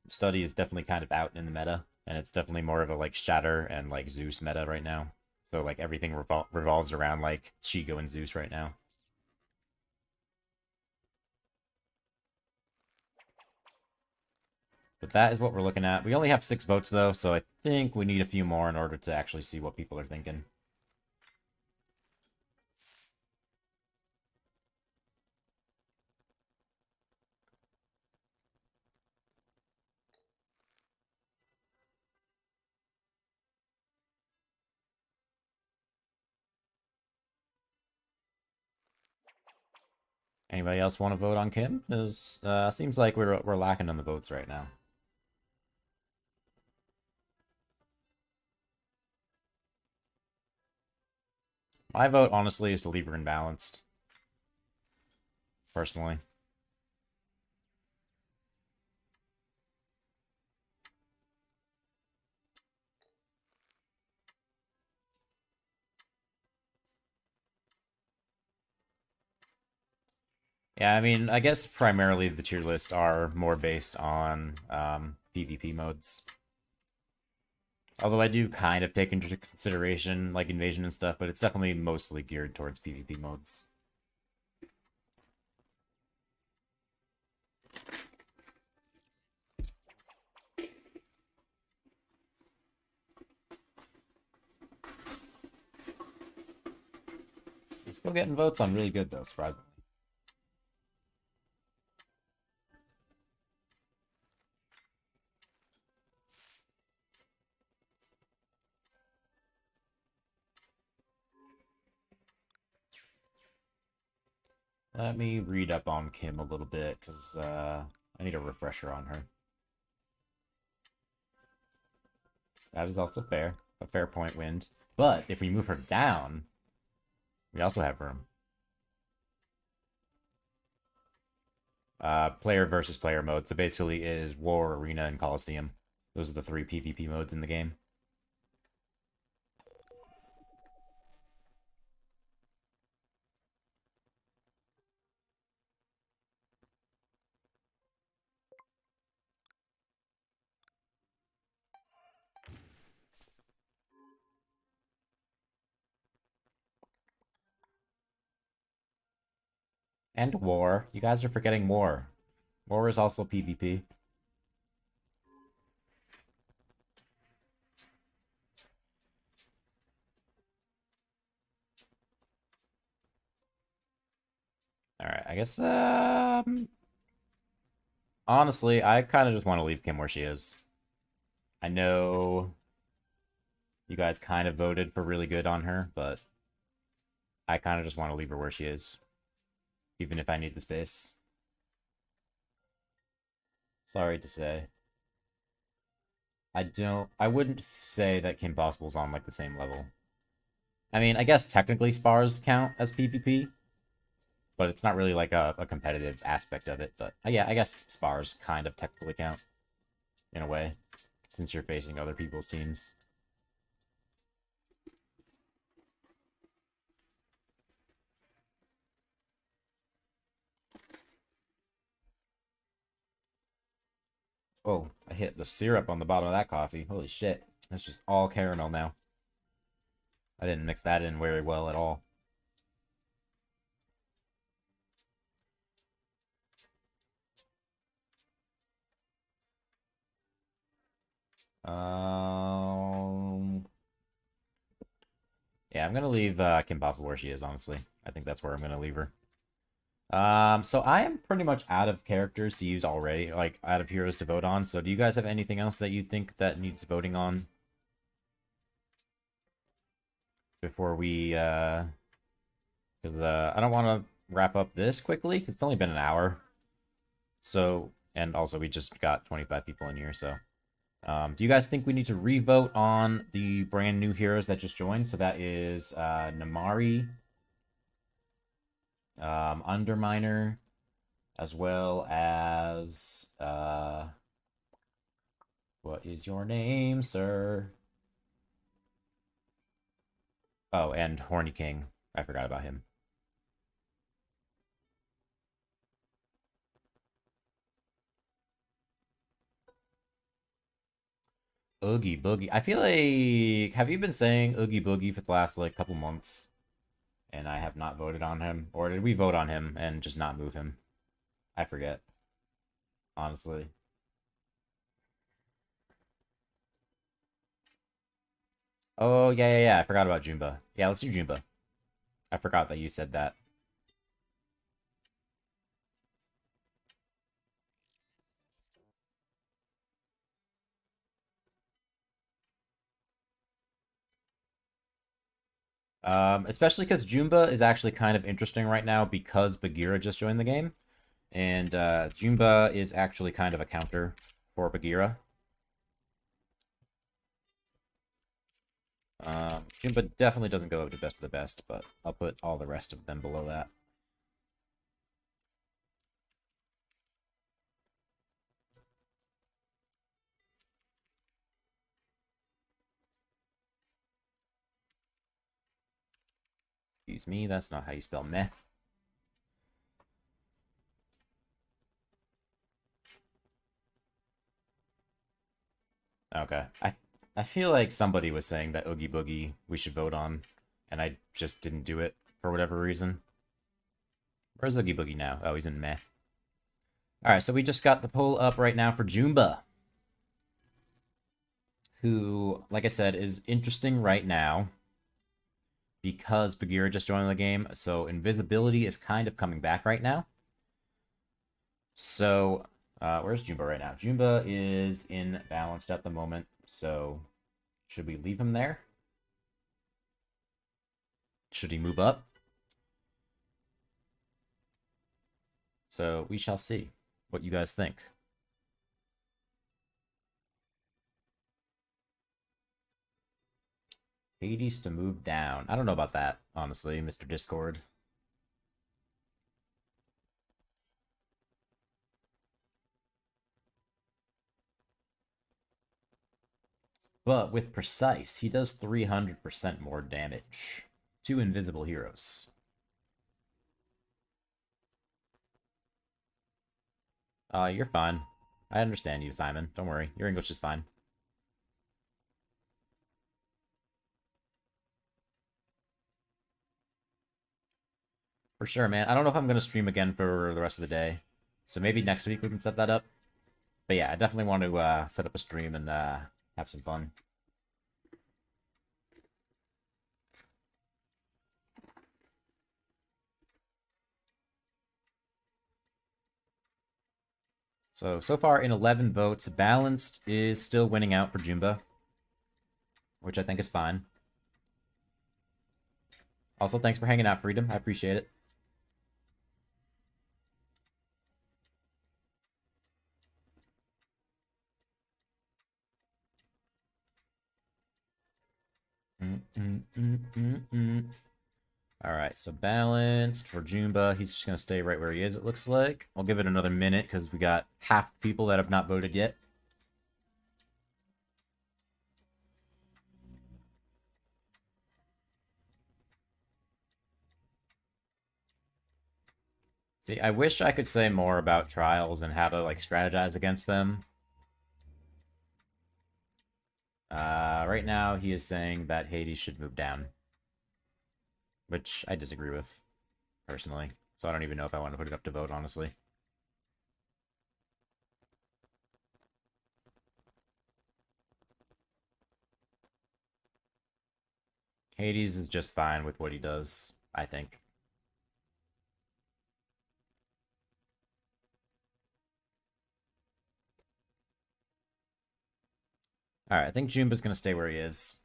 Study is definitely kind of out in the meta, and it's definitely more of a like Shatter and like Zeus meta right now. So like everything revolves around like Shigo and Zeus right now. But that is what we're looking at. We only have 6 votes though, so I think we need a few more in order to actually see what people are thinking. Anybody else want to vote on Kim? Because seems like we're lacking on the votes right now. My vote, honestly, is to leave her imbalanced. Personally. Yeah, I mean, I guess primarily the tier lists are more based on PvP modes. Although I do kind of take into consideration like invasion and stuff, but it's definitely mostly geared towards PvP modes. I'm still getting votes on Really Good though, surprisingly. Let me read up on Kim a little bit, because I need a refresher on her. That is also fair. A fair point, Wind. But if we move her down, we also have room. Player versus player mode. So basically it is War, Arena, and Coliseum. Those are the 3 PvP modes in the game. And War. You guys are forgetting War. War is also PvP. Alright, I guess, honestly, I kind of just want to leave Kim where she is. I know you guys kind of voted for really good on her, but I kind of just want to leave her where she is. Even if I need the space. Sorry to say. I wouldn't say that Kim Possible's on, like, the same level. I mean, I guess technically spars count as PvP, but it's not really, like, a competitive aspect of it. But, yeah, I guess spars kind of technically count, in a way, since you're facing other people's teams. Oh, I hit the syrup on the bottom of that coffee. Holy shit. That's just all caramel now. I didn't mix that in very well at all. Yeah, I'm gonna leave Kim Possible where she is, honestly. I think that's where I'm gonna leave her. So I am pretty much out of characters to use already, like, out of heroes to vote on. So do you guys have anything else that you think that needs voting on? Before we, because, I don't want to wrap up this quickly, because it's only been an hour. So, and also we just got 25 people in here, so. Do you guys think we need to re-vote on the brand new heroes that just joined? So that is, Namari, Underminer, as well as, what is your name, sir? Oh, and Horny King. I forgot about him. Oogie Boogie. I feel like... Have you been saying Oogie Boogie for the last, like, couple months? And I have not voted on him? Or did we vote on him and just not move him? I forget. Honestly. Oh, yeah. I forgot about Jumba. Yeah, let's do Jumba. I forgot that you said that. Especially because Jumba is actually kind of interesting right now because Bagheera just joined the game. And Jumba is actually kind of a counter for Bagheera. Jumba definitely doesn't go to best of the best, but I'll put all the rest of them below that. Excuse me, that's not how you spell meh. Okay. I feel like somebody was saying that Oogie Boogie we should vote on, and I just didn't do it for whatever reason. Where's Oogie Boogie now? Oh, he's in meh. Alright, so we just got the poll up right now for Jumba, who, like I said, is interesting right now because Bagheera just joined the game, so invisibility is kind of coming back right now. So, where's Jumba right now? Jumba is in balanced at the moment, so should we leave him there? Should he move up? So we shall see what you guys think. Hades to move down. I don't know about that, honestly, Mr. Discord. But with Precise, he does 300% more damage. 2 invisible heroes. You're fine. I understand you, Simon. Don't worry. Your English is fine. For sure, man. I don't know if I'm going to stream again for the rest of the day. So maybe next week we can set that up. But yeah, I definitely want to set up a stream and have some fun. So far in 11 votes, Balanced is still winning out for Jumba, which I think is fine. Also, thanks for hanging out, Freedom. I appreciate it. Alright, so Balanced for Jumba. He's just going to stay right where he is, it looks like. I'll give it another minute because we got half the people that have not voted yet. See, I wish I could say more about trials and how to like strategize against them. Right now, he is saying that Hades should move down, which I disagree with, personally. So I don't even know if I want to put it up to vote, honestly. Hades is just fine with what he does, I think. Alright, I think Jumba's gonna stay where he is.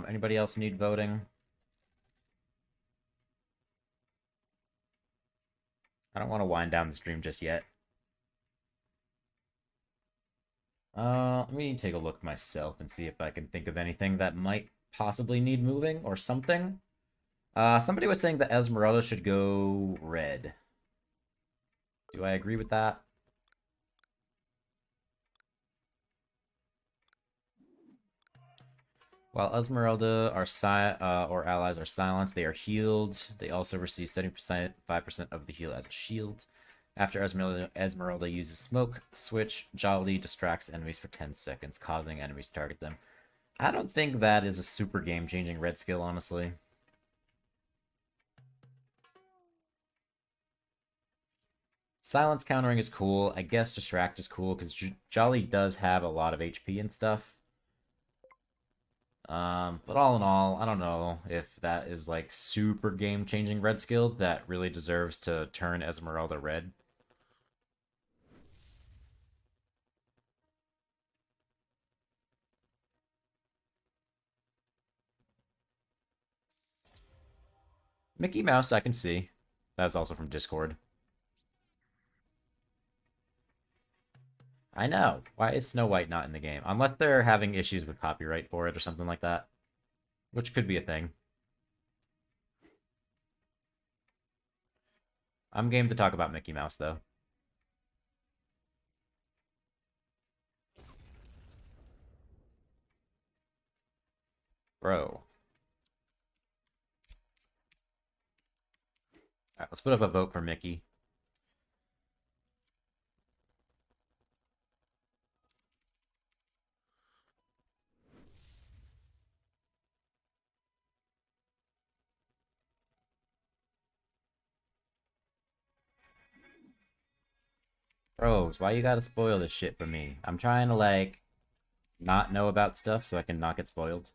Anybody else need voting? I don't want to wind down the stream just yet. Let me take a look myself and see if I can think of anything that might possibly need moving or something. Somebody was saying that Esmeralda should go red. Do I agree with that? While Esmeralda or allies are silenced, they are healed. They also receive 70%, 5% of the heal as a shield. After Esmeralda uses Smoke Switch, Jolly distracts enemies for 10 seconds, causing enemies to target them. I don't think that is a super game-changing red skill, honestly. Silence countering is cool. I guess Distract is cool, because Jolly does have a lot of HP and stuff. But all in all, I don't know if that is like super game-changing red skill that really deserves to turn Esmeralda red. Mickey Mouse, I can see. That's also from Discord. I know. Why is Snow White not in the game? Unless they're having issues with copyright for it or something like that. Which could be a thing. I'm game to talk about Mickey Mouse, though. Bro. Alright, let's put up a vote for Mickey. Bros, why you gotta spoil this shit for me? I'm trying to, like, not know about stuff so I can not get spoiled.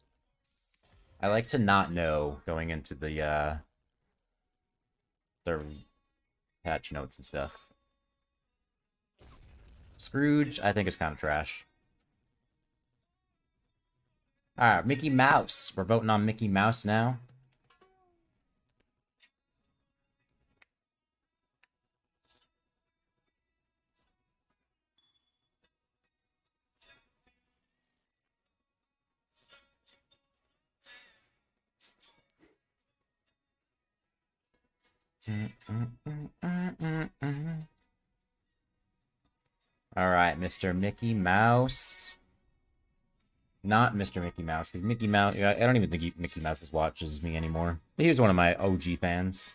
I like to not know going into the patch notes and stuff. Scrooge, I think, is kind of trash. Alright, Mickey Mouse. We're voting on Mickey Mouse now. Alright, Mr. Mickey Mouse. Not Mr. Mickey Mouse, because Mickey Mouse... I don't even think Mickey Mouse watches me anymore. He was one of my OG fans.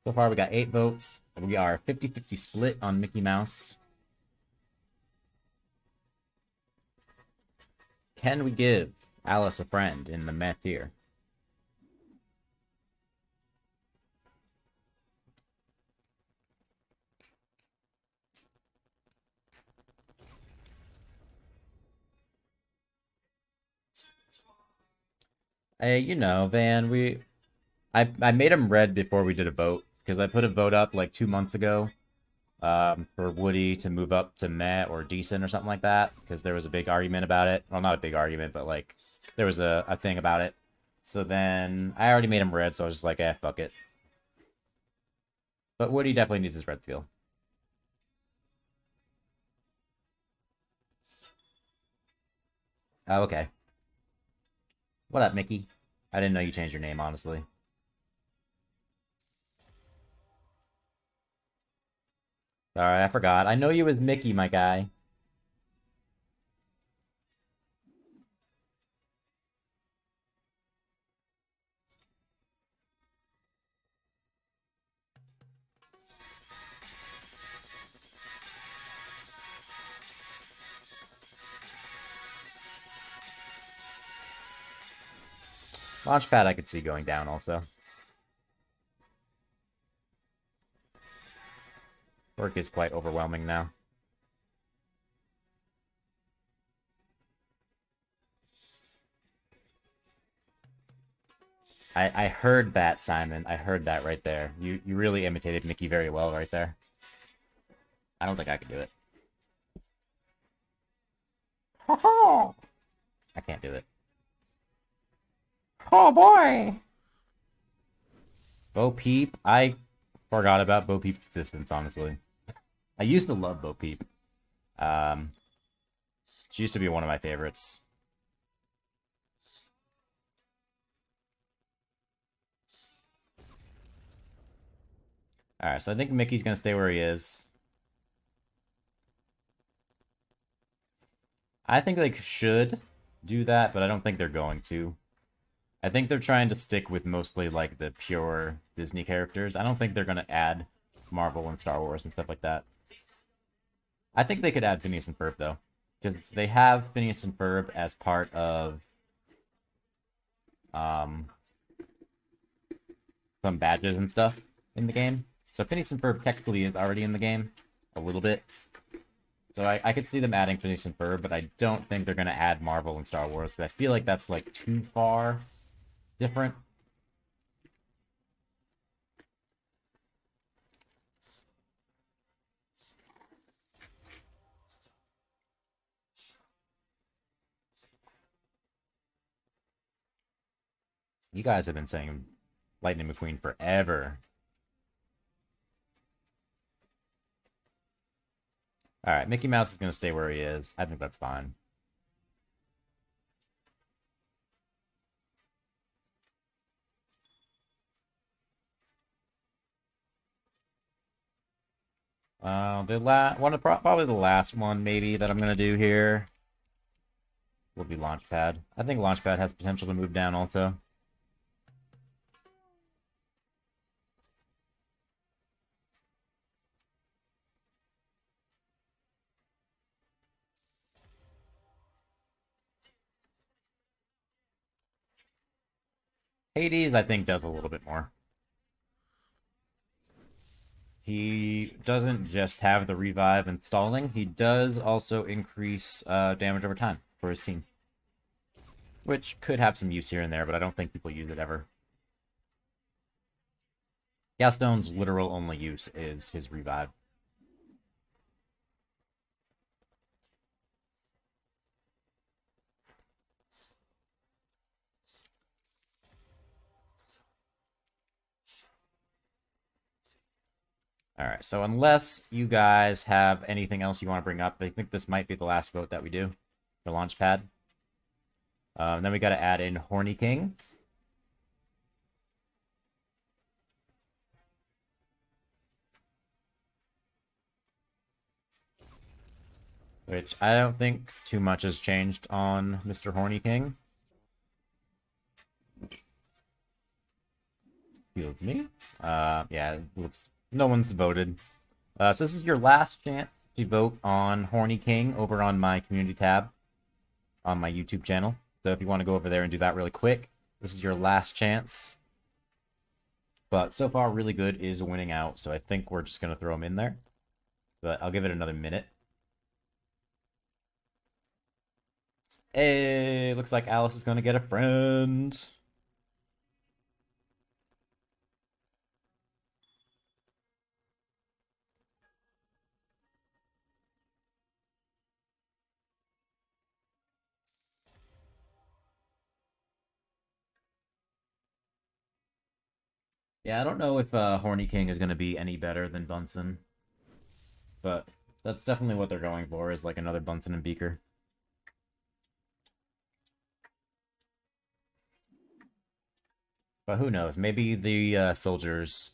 So far, we got 8 votes. We are 50-50 split on Mickey Mouse. Can we give Alice a friend in the meh tier? Hey, you know, Van, I made him red before we did a vote, because I put a vote up like 2 months ago for Woody to move up to meh or decent or something like that, because there was a big argument about it. Well, not a big argument, but like there was a thing about it. So then I already made him red, so I was just like, eh, fuck it. But Woody definitely needs his red skill. Oh, okay. What up, Mickey? I didn't know you changed your name, honestly. Sorry, I forgot. I know you as Mickey, my guy. Launchpad I could see going down also. Work is quite overwhelming now. I heard that, Simon. I heard that right there. You really imitated Mickey very well right there. I don't think I could do it. I can't do it. Oh boy! Bo Peep? I forgot about Bo Peep's existence, honestly. I used to love Bo Peep. She used to be one of my favorites. Alright, so I think Mickey's gonna stay where he is. I think they should do that, but I don't think they're going to. I think they're trying to stick with mostly, like, the pure Disney characters. I don't think they're gonna add Marvel and Star Wars and stuff like that. I think they could add Phineas and Ferb, though. Because they have Phineas and Ferb as part of some badges and stuff in the game. So Phineas and Ferb technically is already in the game, a little bit. So I could see them adding Phineas and Ferb, but I don't think they're going to add Marvel and Star Wars. I feel like that's, like, too far different. You guys have been saying Lightning McQueen forever. Alright, Mickey Mouse is going to stay where he is. I think that's fine. Probably the last one, maybe, that I'm going to do here will be Launchpad. I think Launchpad has potential to move down also. Hades, I think, does a little bit more. He doesn't just have the revive and stalling, he does also increase damage over time for his team. Which could have some use here and there, but I don't think people use it ever. Gaston's literal only use is his revive. Alright, so unless you guys have anything else you want to bring up, I think this might be the last vote that we do for Launchpad. Then we got to add in Horny King. Which I don't think too much has changed on Mr. Horny King. Feels me. Yeah, looks, no one's voted. So this is your last chance to vote on Horny King over on my community tab on my YouTube channel. So if you want to go over there and do that really quick, this is your last chance. But so far, Really Good is winning out, so I think we're just going to throw him in there. But I'll give it another minute. Hey, looks like Alice is going to get a friend. Yeah, I don't know if Horny King is going to be any better than Bunsen. But that's definitely what they're going for, is like another Bunsen and Beaker. But who knows? Maybe the soldiers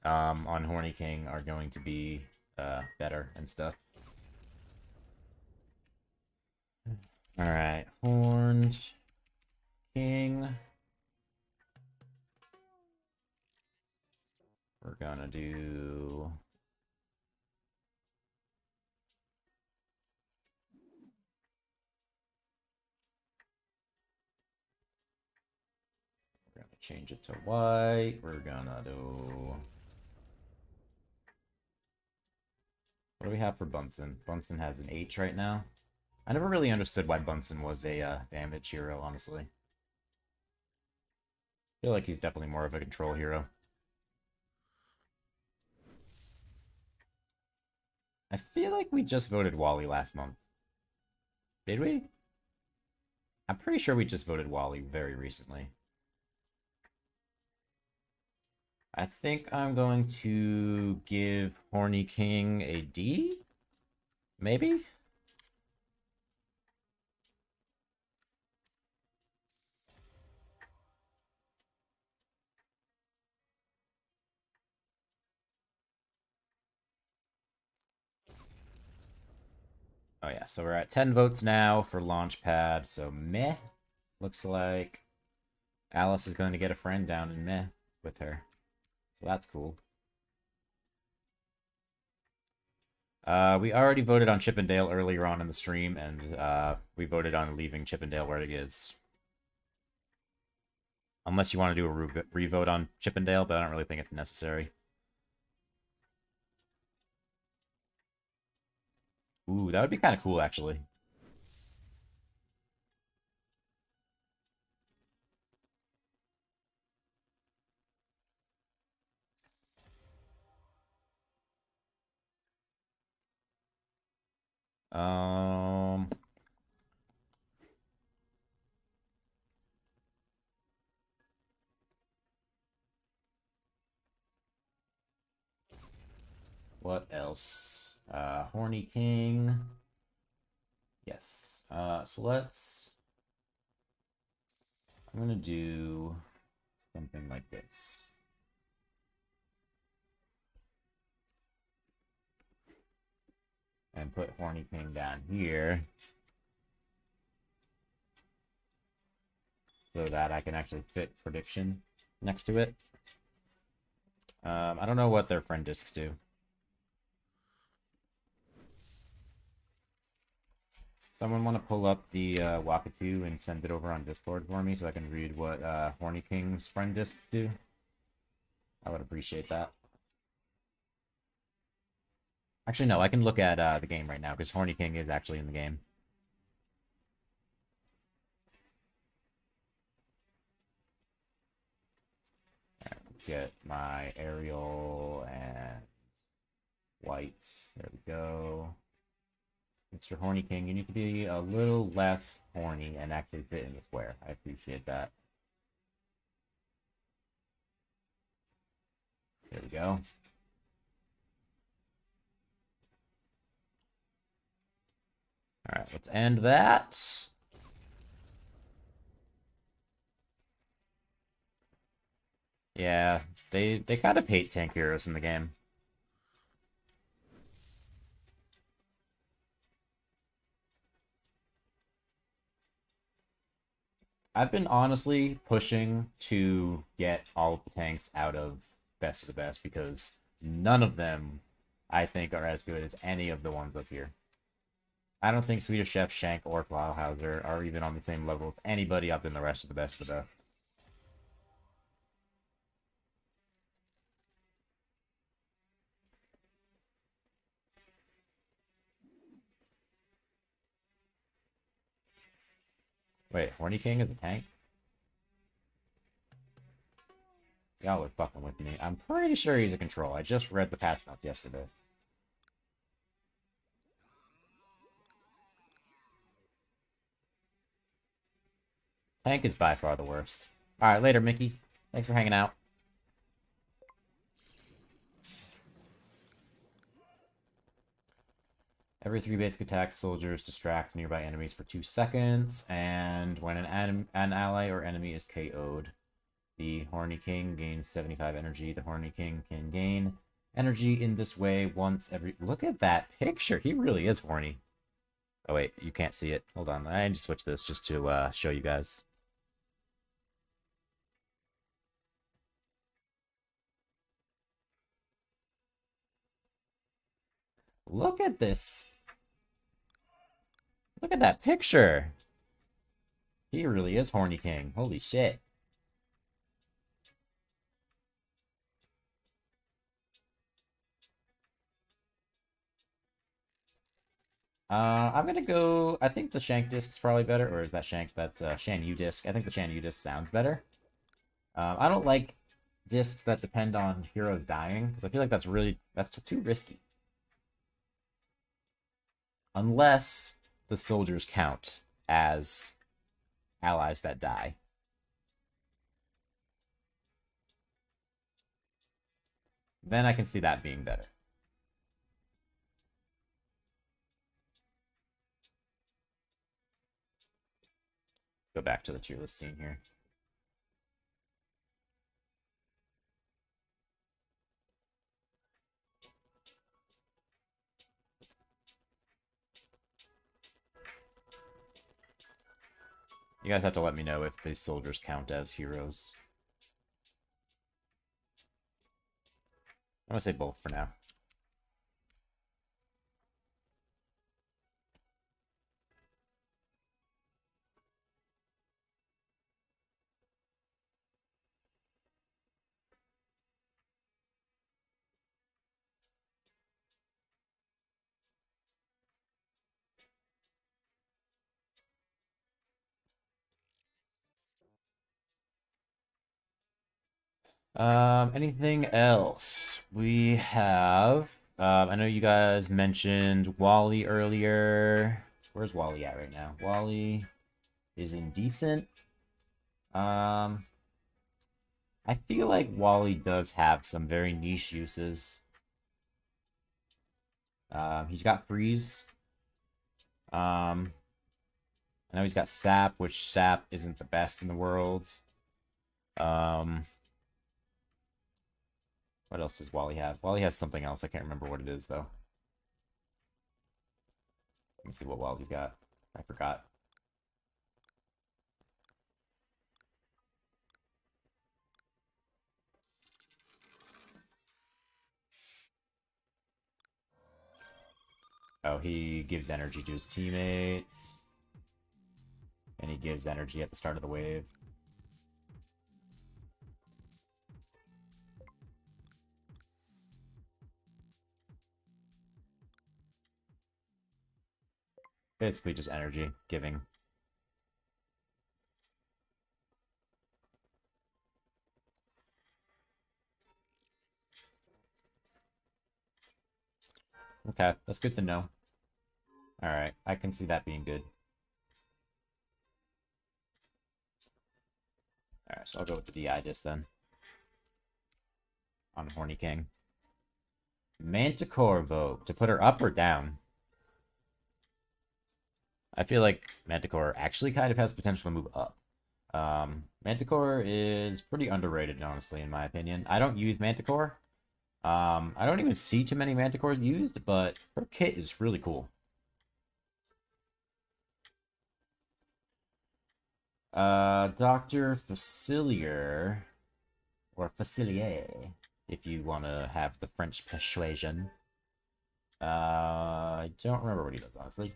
on Horny King are going to be better and stuff. Alright, Horned King. We're gonna do... We're gonna change it to white. We're gonna do... What do we have for Bunsen? Bunsen has an H right now. I never really understood why Bunsen was a damage hero, honestly. I feel like he's definitely more of a control hero. I feel like we just voted Wally last month. Did we? I'm pretty sure we just voted Wally very recently. I think I'm going to give Horny King a D? Maybe? Oh yeah, so we're at 10 votes now for Launchpad, so meh. Looks like Alice is going to get a friend down in meh with her. So that's cool. We already voted on Chippendale earlier on in the stream, and we voted on leaving Chippendale where it is. Unless you want to do a re-vote on Chippendale, but I don't really think it's necessary. Ooh, that would be kind of cool, actually. Um... What else? Horny King. Yes. So let's... I'm gonna do something like this. And put Horny King down here. So that I can actually fit prediction next to it. I don't know what their friend discs do. Someone want to pull up the Wakatu and send it over on Discord for me so I can read what Horny King's friend discs do? I would appreciate that. Actually, no, I can look at the game right now because Horny King is actually in the game. Alright, let's get my aerial and white. There we go. Mr. Horny King, you need to be a little less horny and actually fit in the square. I appreciate that. There we go. Alright, let's end that. Yeah, they kind of hate tank heroes in the game. I've been honestly pushing to get all of the tanks out of Best of the Best because none of them, I think, are as good as any of the ones up here. I don't think Swedish Chef, Shank, or Plowhauser are even on the same level as anybody up in the rest of the Best of the Best. Wait, Horny King is a tank? Y'all are fucking with me. I'm pretty sure he's a control. I just read the patch notes yesterday. Tank is by far the worst. Alright, later, Mickey. Thanks for hanging out. Every 3 basic attacks, soldiers distract nearby enemies for 2 seconds, and when an ally or enemy is KO'd, the Horny King gains 75 energy. The Horny King can gain energy in this way once every... Look at that picture! He really is horny. Oh wait, you can't see it. Hold on, I need to switch this just to show you guys. Look at this! Look at that picture! He really is Horny King. Holy shit. I'm gonna go... I think the Shank disc is probably better. Or is that Shank? That's Shan Yu disc. I think the Shan Yu disc sounds better. I don't like discs that depend on heroes dying, because I feel like that's too risky. Unless the soldiers count as allies that die. Then I can see that being better. Go back to the tier list scene here. You guys have to let me know if these soldiers count as heroes. I'm gonna say both for now. Anything else? We have, I know you guys mentioned Wally earlier. Where's Wally at right now? Wally is indecent. I feel like Wally does have some very niche uses. He's got freeze. I know he's got sap, which sap isn't the best in the world. What else does Wally have? Wally has something else. I can't remember what it is, though. Let me see what Wally's got. I forgot. Oh, he gives energy to his teammates. And he gives energy at the start of the wave. Basically just energy giving. Okay, that's good to know. Alright, I can see that being good. Alright, so I'll go with the DI disc then. On Horny King. Manticore Vogue. To put her up or down? I feel like Manticore actually kind of has potential to move up. Manticore is pretty underrated, honestly, in my opinion. I don't use Manticore. I don't even see too many Manticores used, but her kit is really cool. Dr. Facilier, or Facilier, if you want to have the French persuasion. I don't remember what he does, honestly.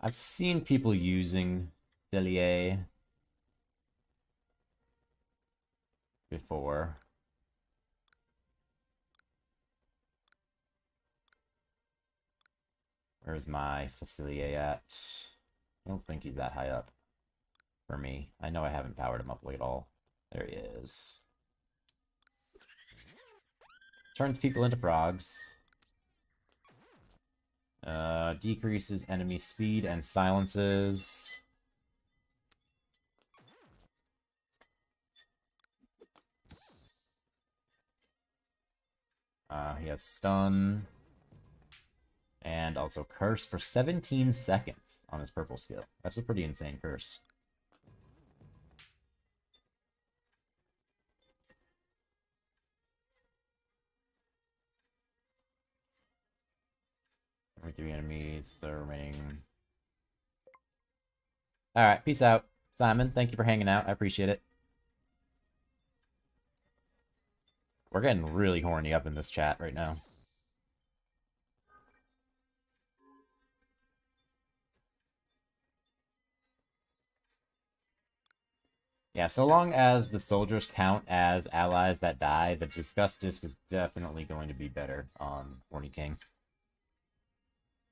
I've seen people using Facilier before. Where's my Facilier at? I don't think he's that high up for me. I know I haven't powered him up at all. There he is. Turns people into frogs. Decreases enemy speed and silences. He has stun. And also curse for 17 seconds on his purple skill. That's a pretty insane curse. Only 3 enemies, the remaining. Alright, peace out. Simon, thank you for hanging out. I appreciate it. We're getting really horny up in this chat right now. Yeah, so long as the soldiers count as allies that die, the Disgust Disc is definitely going to be better on Horny King.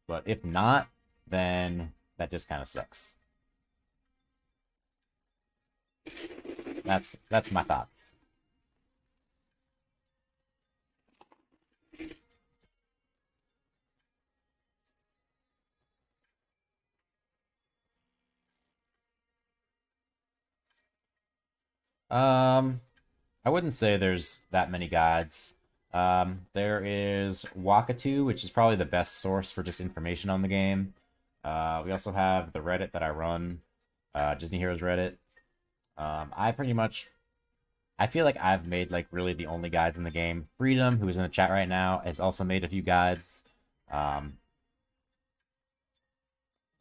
But if not, then that just kind of sucks. That's my thoughts. I wouldn't say there's that many guides. There is Wakatu, which is probably the best source for just information on the game. We also have the Reddit that I run, Disney Heroes Reddit. I feel like I've made like really the only guides in the game. Freedom, who is in the chat right now, has also made a few guides.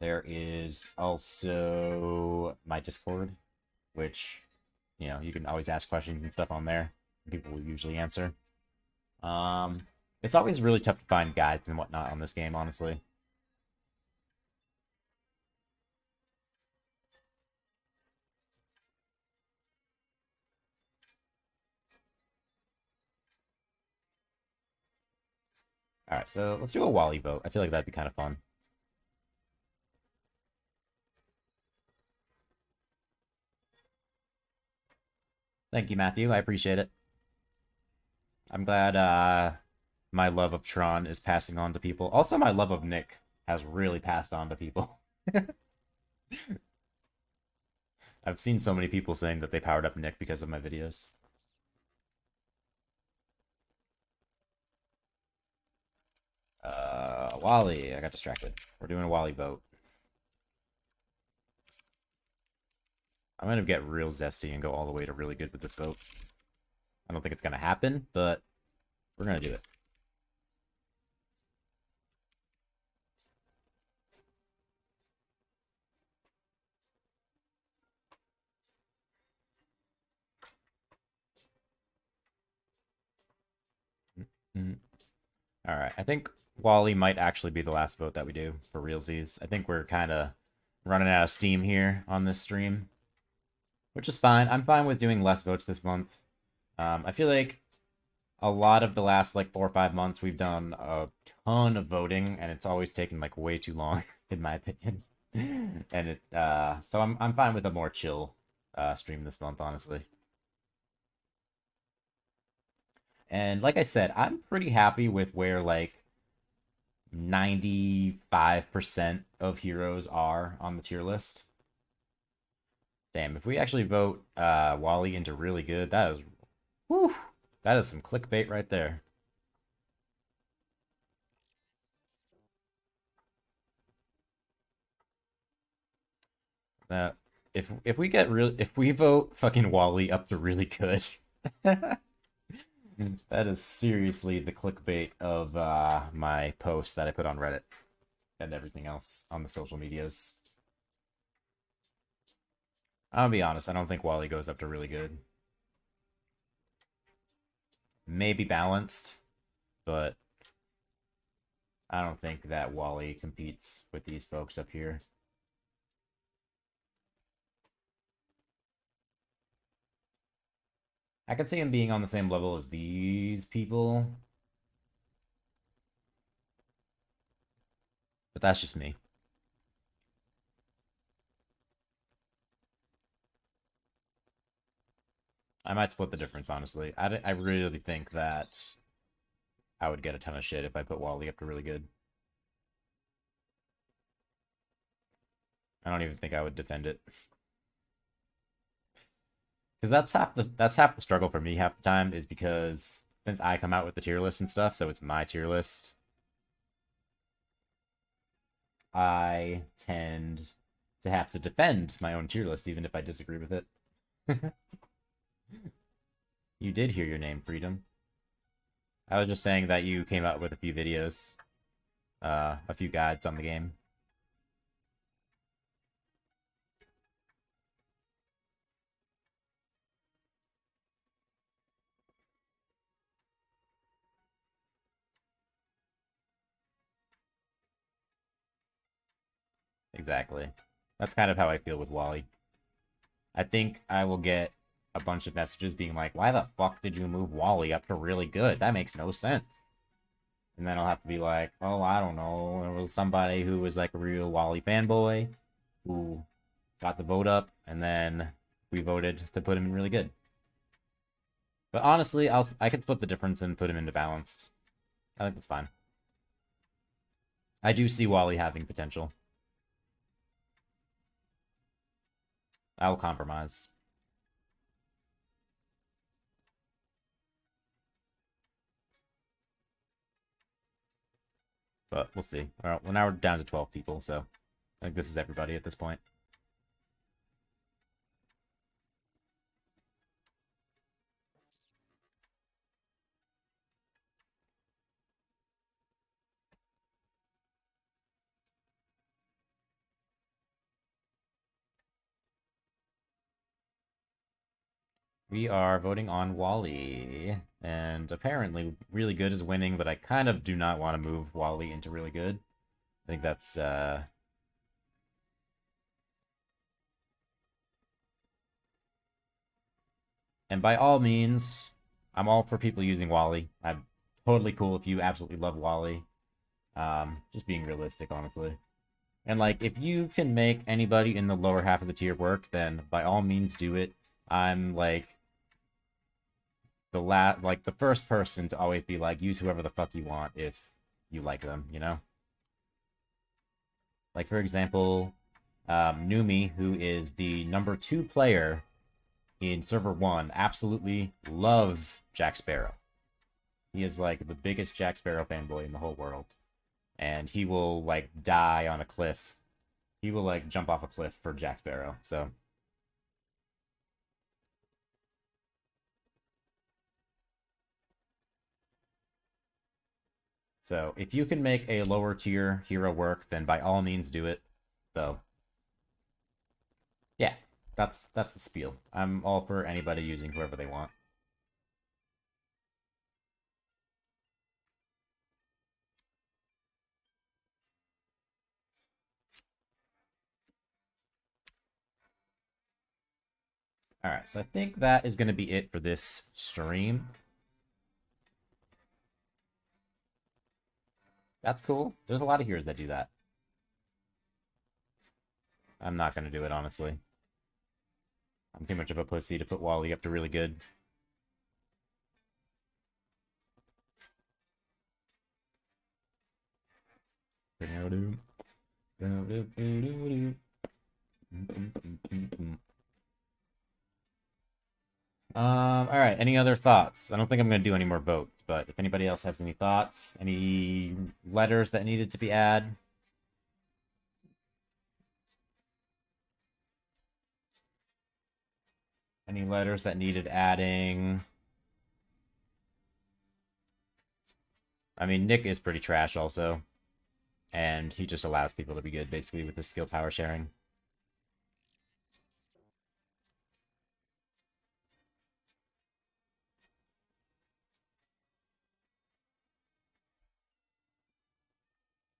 There is also my Discord, which, you know, you can always ask questions and stuff on there. People will usually answer. It's always really tough to find guides and whatnot on this game, honestly. Alright, so let's do a Wally vote. I feel like that'd be kind of fun. Thank you, Matthew. I appreciate it. I'm glad my love of Tron is passing on to people. Also, my love of Nick has really passed on to people. I've seen so many people saying that they powered up Nick because of my videos. Wally. I got distracted. We're doing a Wally vote. I'm going to get real zesty and go all the way to really good with this vote. I don't think it's going to happen, but we're going to do it. All right, I think Wally might actually be the last vote that we do for realsies. I think we're kind of running out of steam here on this stream, which is fine. I'm fine with doing less votes this month. I feel like a lot of the last like 4 or 5 months we've done a ton of voting, and it's always taken like way too long, in my opinion. And it so I'm fine with a more chill stream this month, honestly. And like I said, I'm pretty happy with where like 95% of heroes are on the tier list. Damn, if we actually vote Wally into really good, that is, whew, that is some clickbait right there. If we vote fucking Wally up to really good, that is seriously the clickbait of my post that I put on Reddit and everything else on the social medias. I'll be honest, I don't think Wally goes up to really good. Maybe balanced, but I don't think that Wally competes with these folks up here. I could see him being on the same level as these people, but that's just me. I might split the difference, honestly. I really think that I would get a ton of shit if I put Wally up to really good. I don't even think I would defend it. Because that's half the struggle for me half the time, is because since I come out with the tier list and stuff, so it's my tier list, I tend to have to defend my own tier list even if I disagree with it. You did hear your name, Freedom. I was just saying that you came out with a few videos, a few guides on the game. Exactly. That's kind of how I feel with Wally. I think I will get a bunch of messages being like, why the fuck did you move Wally up to really good? That makes no sense. And then I'll have to be like, oh, I don't know. There was somebody who was like a real Wally fanboy who got the vote up, and then we voted to put him in really good. But honestly, I could split the difference and put him into balanced. I think that's fine. I do see Wally having potential. I'll compromise. But we'll see. Well, now we're down to 12 people, so I think this is everybody at this point. We are voting on Wally, and apparently really good is winning, but I kind of do not want to move Wally into really good. I think that's, And by all means, I'm all for people using Wally. I'm totally cool if you absolutely love Wally. Just being realistic, honestly. And, like, if you can make anybody in the lower half of the tier work, then by all means do it. I'm, like, the first person to always be like, use whoever the fuck you want if you like them, you know? Like, for example, Numi, who is the number 2 player in server 1, absolutely loves Jack Sparrow. He is, like, the biggest Jack Sparrow fanboy in the whole world. And he will, like, die on a cliff. He will, like, jump off a cliff for Jack Sparrow, so... So, if you can make a lower tier hero work, then by all means do it. So, yeah, that's the spiel. I'm all for anybody using whoever they want. Alright, so I think that is going to be it for this stream. That's cool. There's a lot of heroes that do that. I'm not going to do it, honestly. I'm too much of a pussy to put Wally up to really good. Alright, any other thoughts? I don't think I'm going to do any more votes, but if anybody else has any thoughts, any letters that needed to be added. Any letters that needed adding? I mean, Nick is pretty trash also. And he just allows people to be good, basically, with his skill power sharing.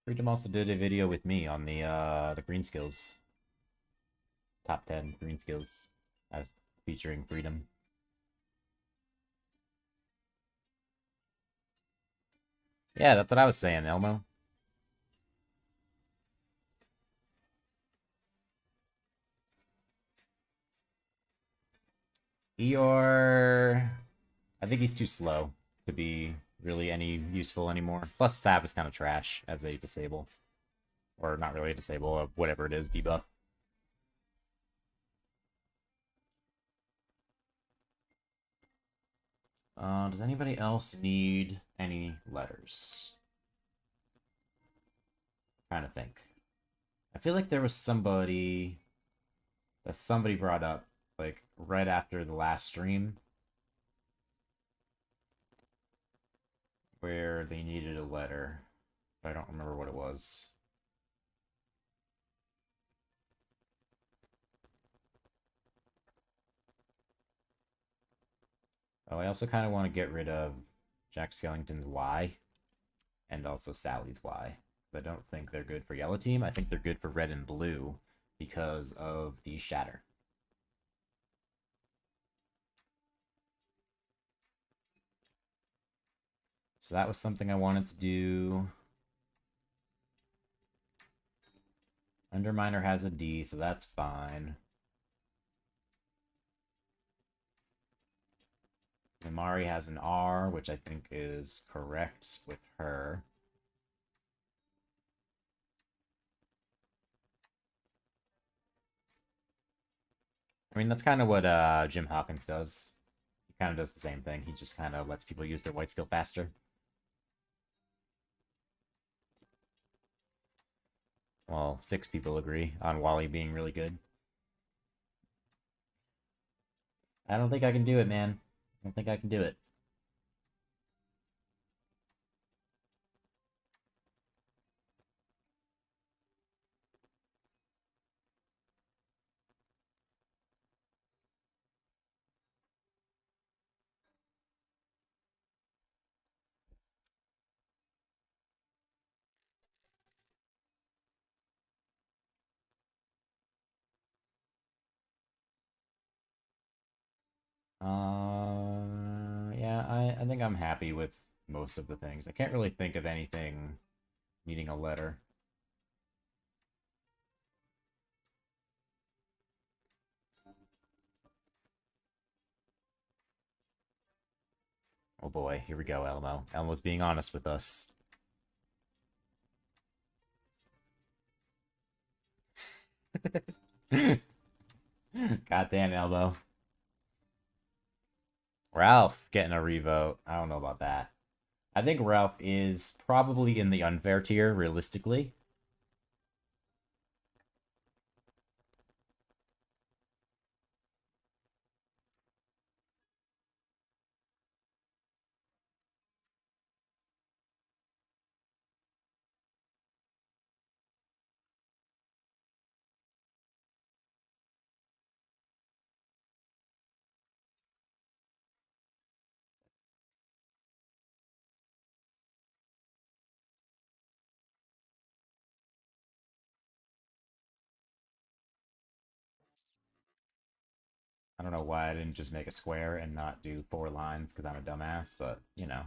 Freedom also did a video with me on the green skills. Top 10 green skills as featuring Freedom. Yeah, that's what I was saying, Elmo. Eeyore... I think he's too slow to be really any useful anymore. Plus, Sap is kind of trash as a disable. Or not really a disable, whatever it is, debuff. Does anybody else need any letters? I'm trying to think. I feel like there was somebody that somebody brought up, like, right after the last stream, where they needed a letter. But I don't remember what it was. Oh, I also kind of want to get rid of Jack Skellington's Y and also Sally's Y. I don't think they're good for yellow team. I think they're good for red and blue because of the shatter. So that was something I wanted to do. Underminer has a D, so that's fine. Mimari has an R, which I think is correct with her. I mean, that's kind of what Jim Hawkins does. He kind of does the same thing. He just kind of lets people use their white skill faster. Well, 6 people agree on Wally being really good. I don't think I can do it, man. I don't think I can do it. Yeah, I think I'm happy with most of the things. I can't really think of anything needing a letter. Oh boy, here we go, Elmo. Elmo's being honest with us. Goddamn, Elmo. Ralph getting a revote. I don't know about that. I think Ralph is probably in the unfair tier, realistically. I don't know why I didn't just make a square and not do 4 lines because I'm a dumbass, but you know.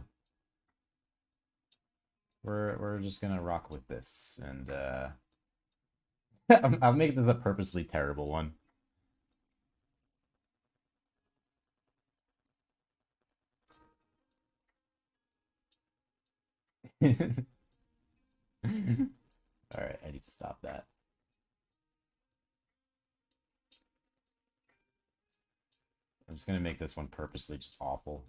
We're just gonna rock with this, and I'll make this a purposely terrible one. Alright, I need to stop that. I'm just gonna make this one purposely just awful.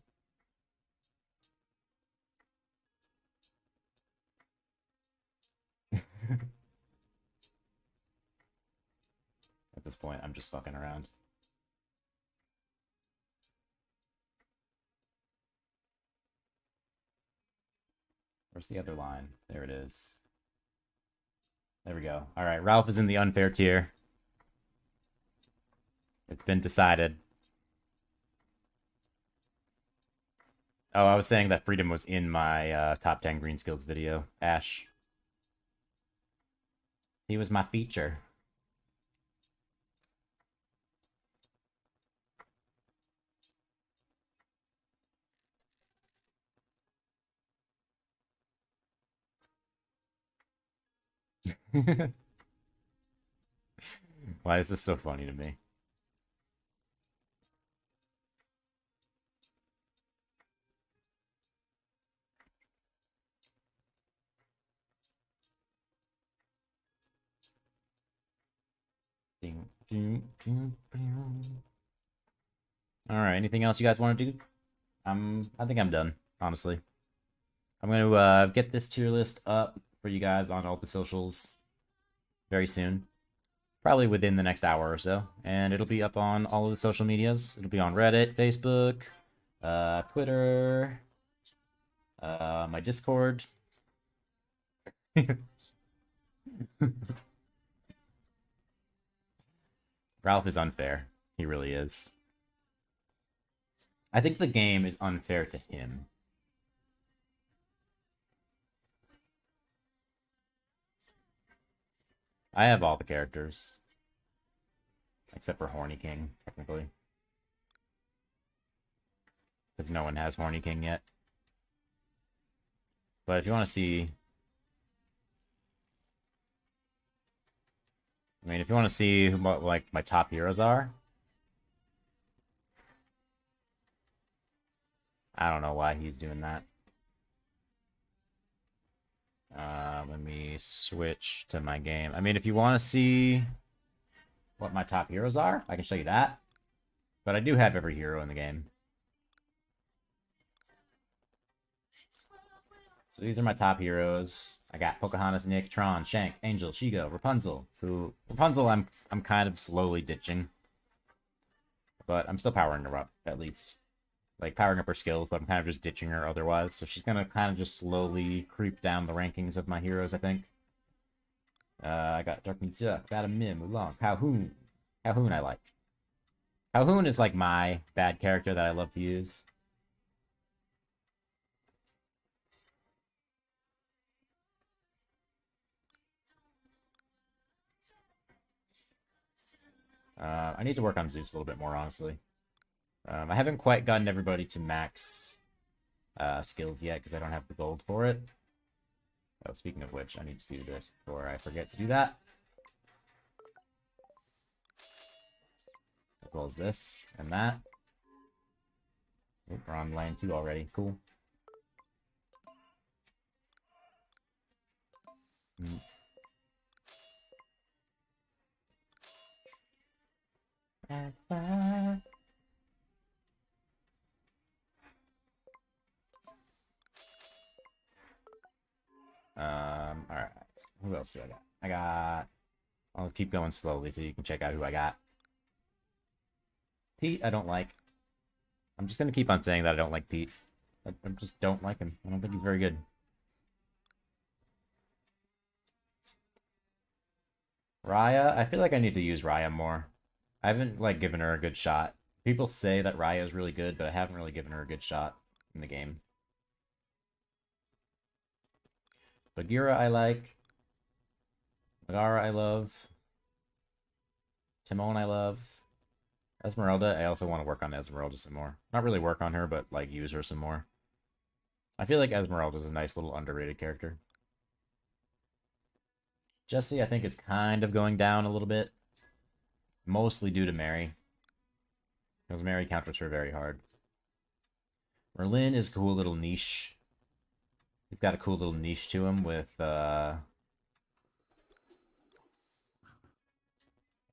At this point, I'm just fucking around. Where's the other line? There it is. There we go. All right, Ralph is in the unfair tier. It's been decided. Oh, I was saying that Freedom was in my top 10 green skills video. Ash. He was my feature. Why is this so funny to me? All right, anything else you guys want to do? I think I'm done, honestly. I'm going to get this tier list up for you guys on all the socials very soon. Probably within the next hour or so. And it'll be up on all of the social medias. It'll be on Reddit, Facebook, Twitter, my Discord. Ralph is unfair. He really is. I think the game is unfair to him. I have all the characters. Except for Horny King, technically. Because no one has Horny King yet. But if you want to see... I mean, if you want to see what, like, my top heroes are... I don't know why he's doing that. Let me switch to my game. I mean, if you want to see what my top heroes are, I can show you that. But I do have every hero in the game. So these are my top heroes. I got Pocahontas, Nick, Tron, Shank, Angel, Shigo, Rapunzel. Rapunzel I'm kind of slowly ditching. But I'm still powering her up, at least. Like, powering up her skills, but I'm kind of just ditching her otherwise. So she's gonna kind of just slowly creep down the rankings of my heroes, I think. I got Darkwing Duck, Madam Mim, Oolong, Calhoun. Calhoun I like. Calhoun is, like, my bad character that I love to use. I need to work on Zeus a little bit more, honestly. I haven't quite gotten everybody to max skills yet, because I don't have the gold for it. Oh, speaking of which, I need to do this before I forget to do that. As well as this, and that. Oh, we're on lane 2 already, cool. Alright. Who else do I got? I'll keep going slowly so you can check out who I got. Pete, I don't like. I'm just gonna keep on saying that I don't like Pete. I just don't like him. I don't think he's very good. Raya, I feel like I need to use Raya more. I haven't, like, given her a good shot. People say that Raya is really good, but I haven't really given her a good shot in the game. Bagheera I like. Megara I love. Timon I love. Esmeralda, I also want to work on Esmeralda some more. Not really work on her, but, like, use her some more. I feel like Esmeralda is a nice little underrated character. Jessie, I think, is kind of going down a little bit. Mostly due to Mary. Because Mary counters her very hard. Merlin is a cool little niche. He's got a cool little niche to him with the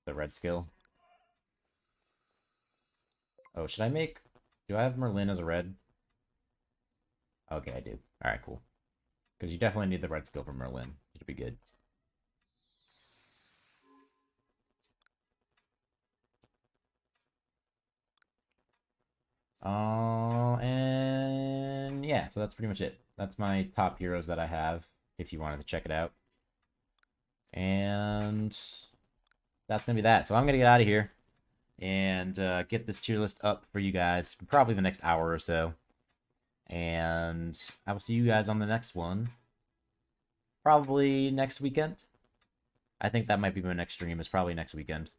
red skill. Oh, should I make... Do I have Merlin as a red? Okay, I do. Alright, cool. Because you definitely need the red skill for Merlin. It'll be good. Oh, and yeah, so that's pretty much it. That's my top heroes that I have, if you wanted to check it out. And that's going to be that. So I'm going to get out of here and get this tier list up for you guys, probably the next hour or so. And I will see you guys on the next one, probably next weekend. I think that might be my next stream, is probably next weekend.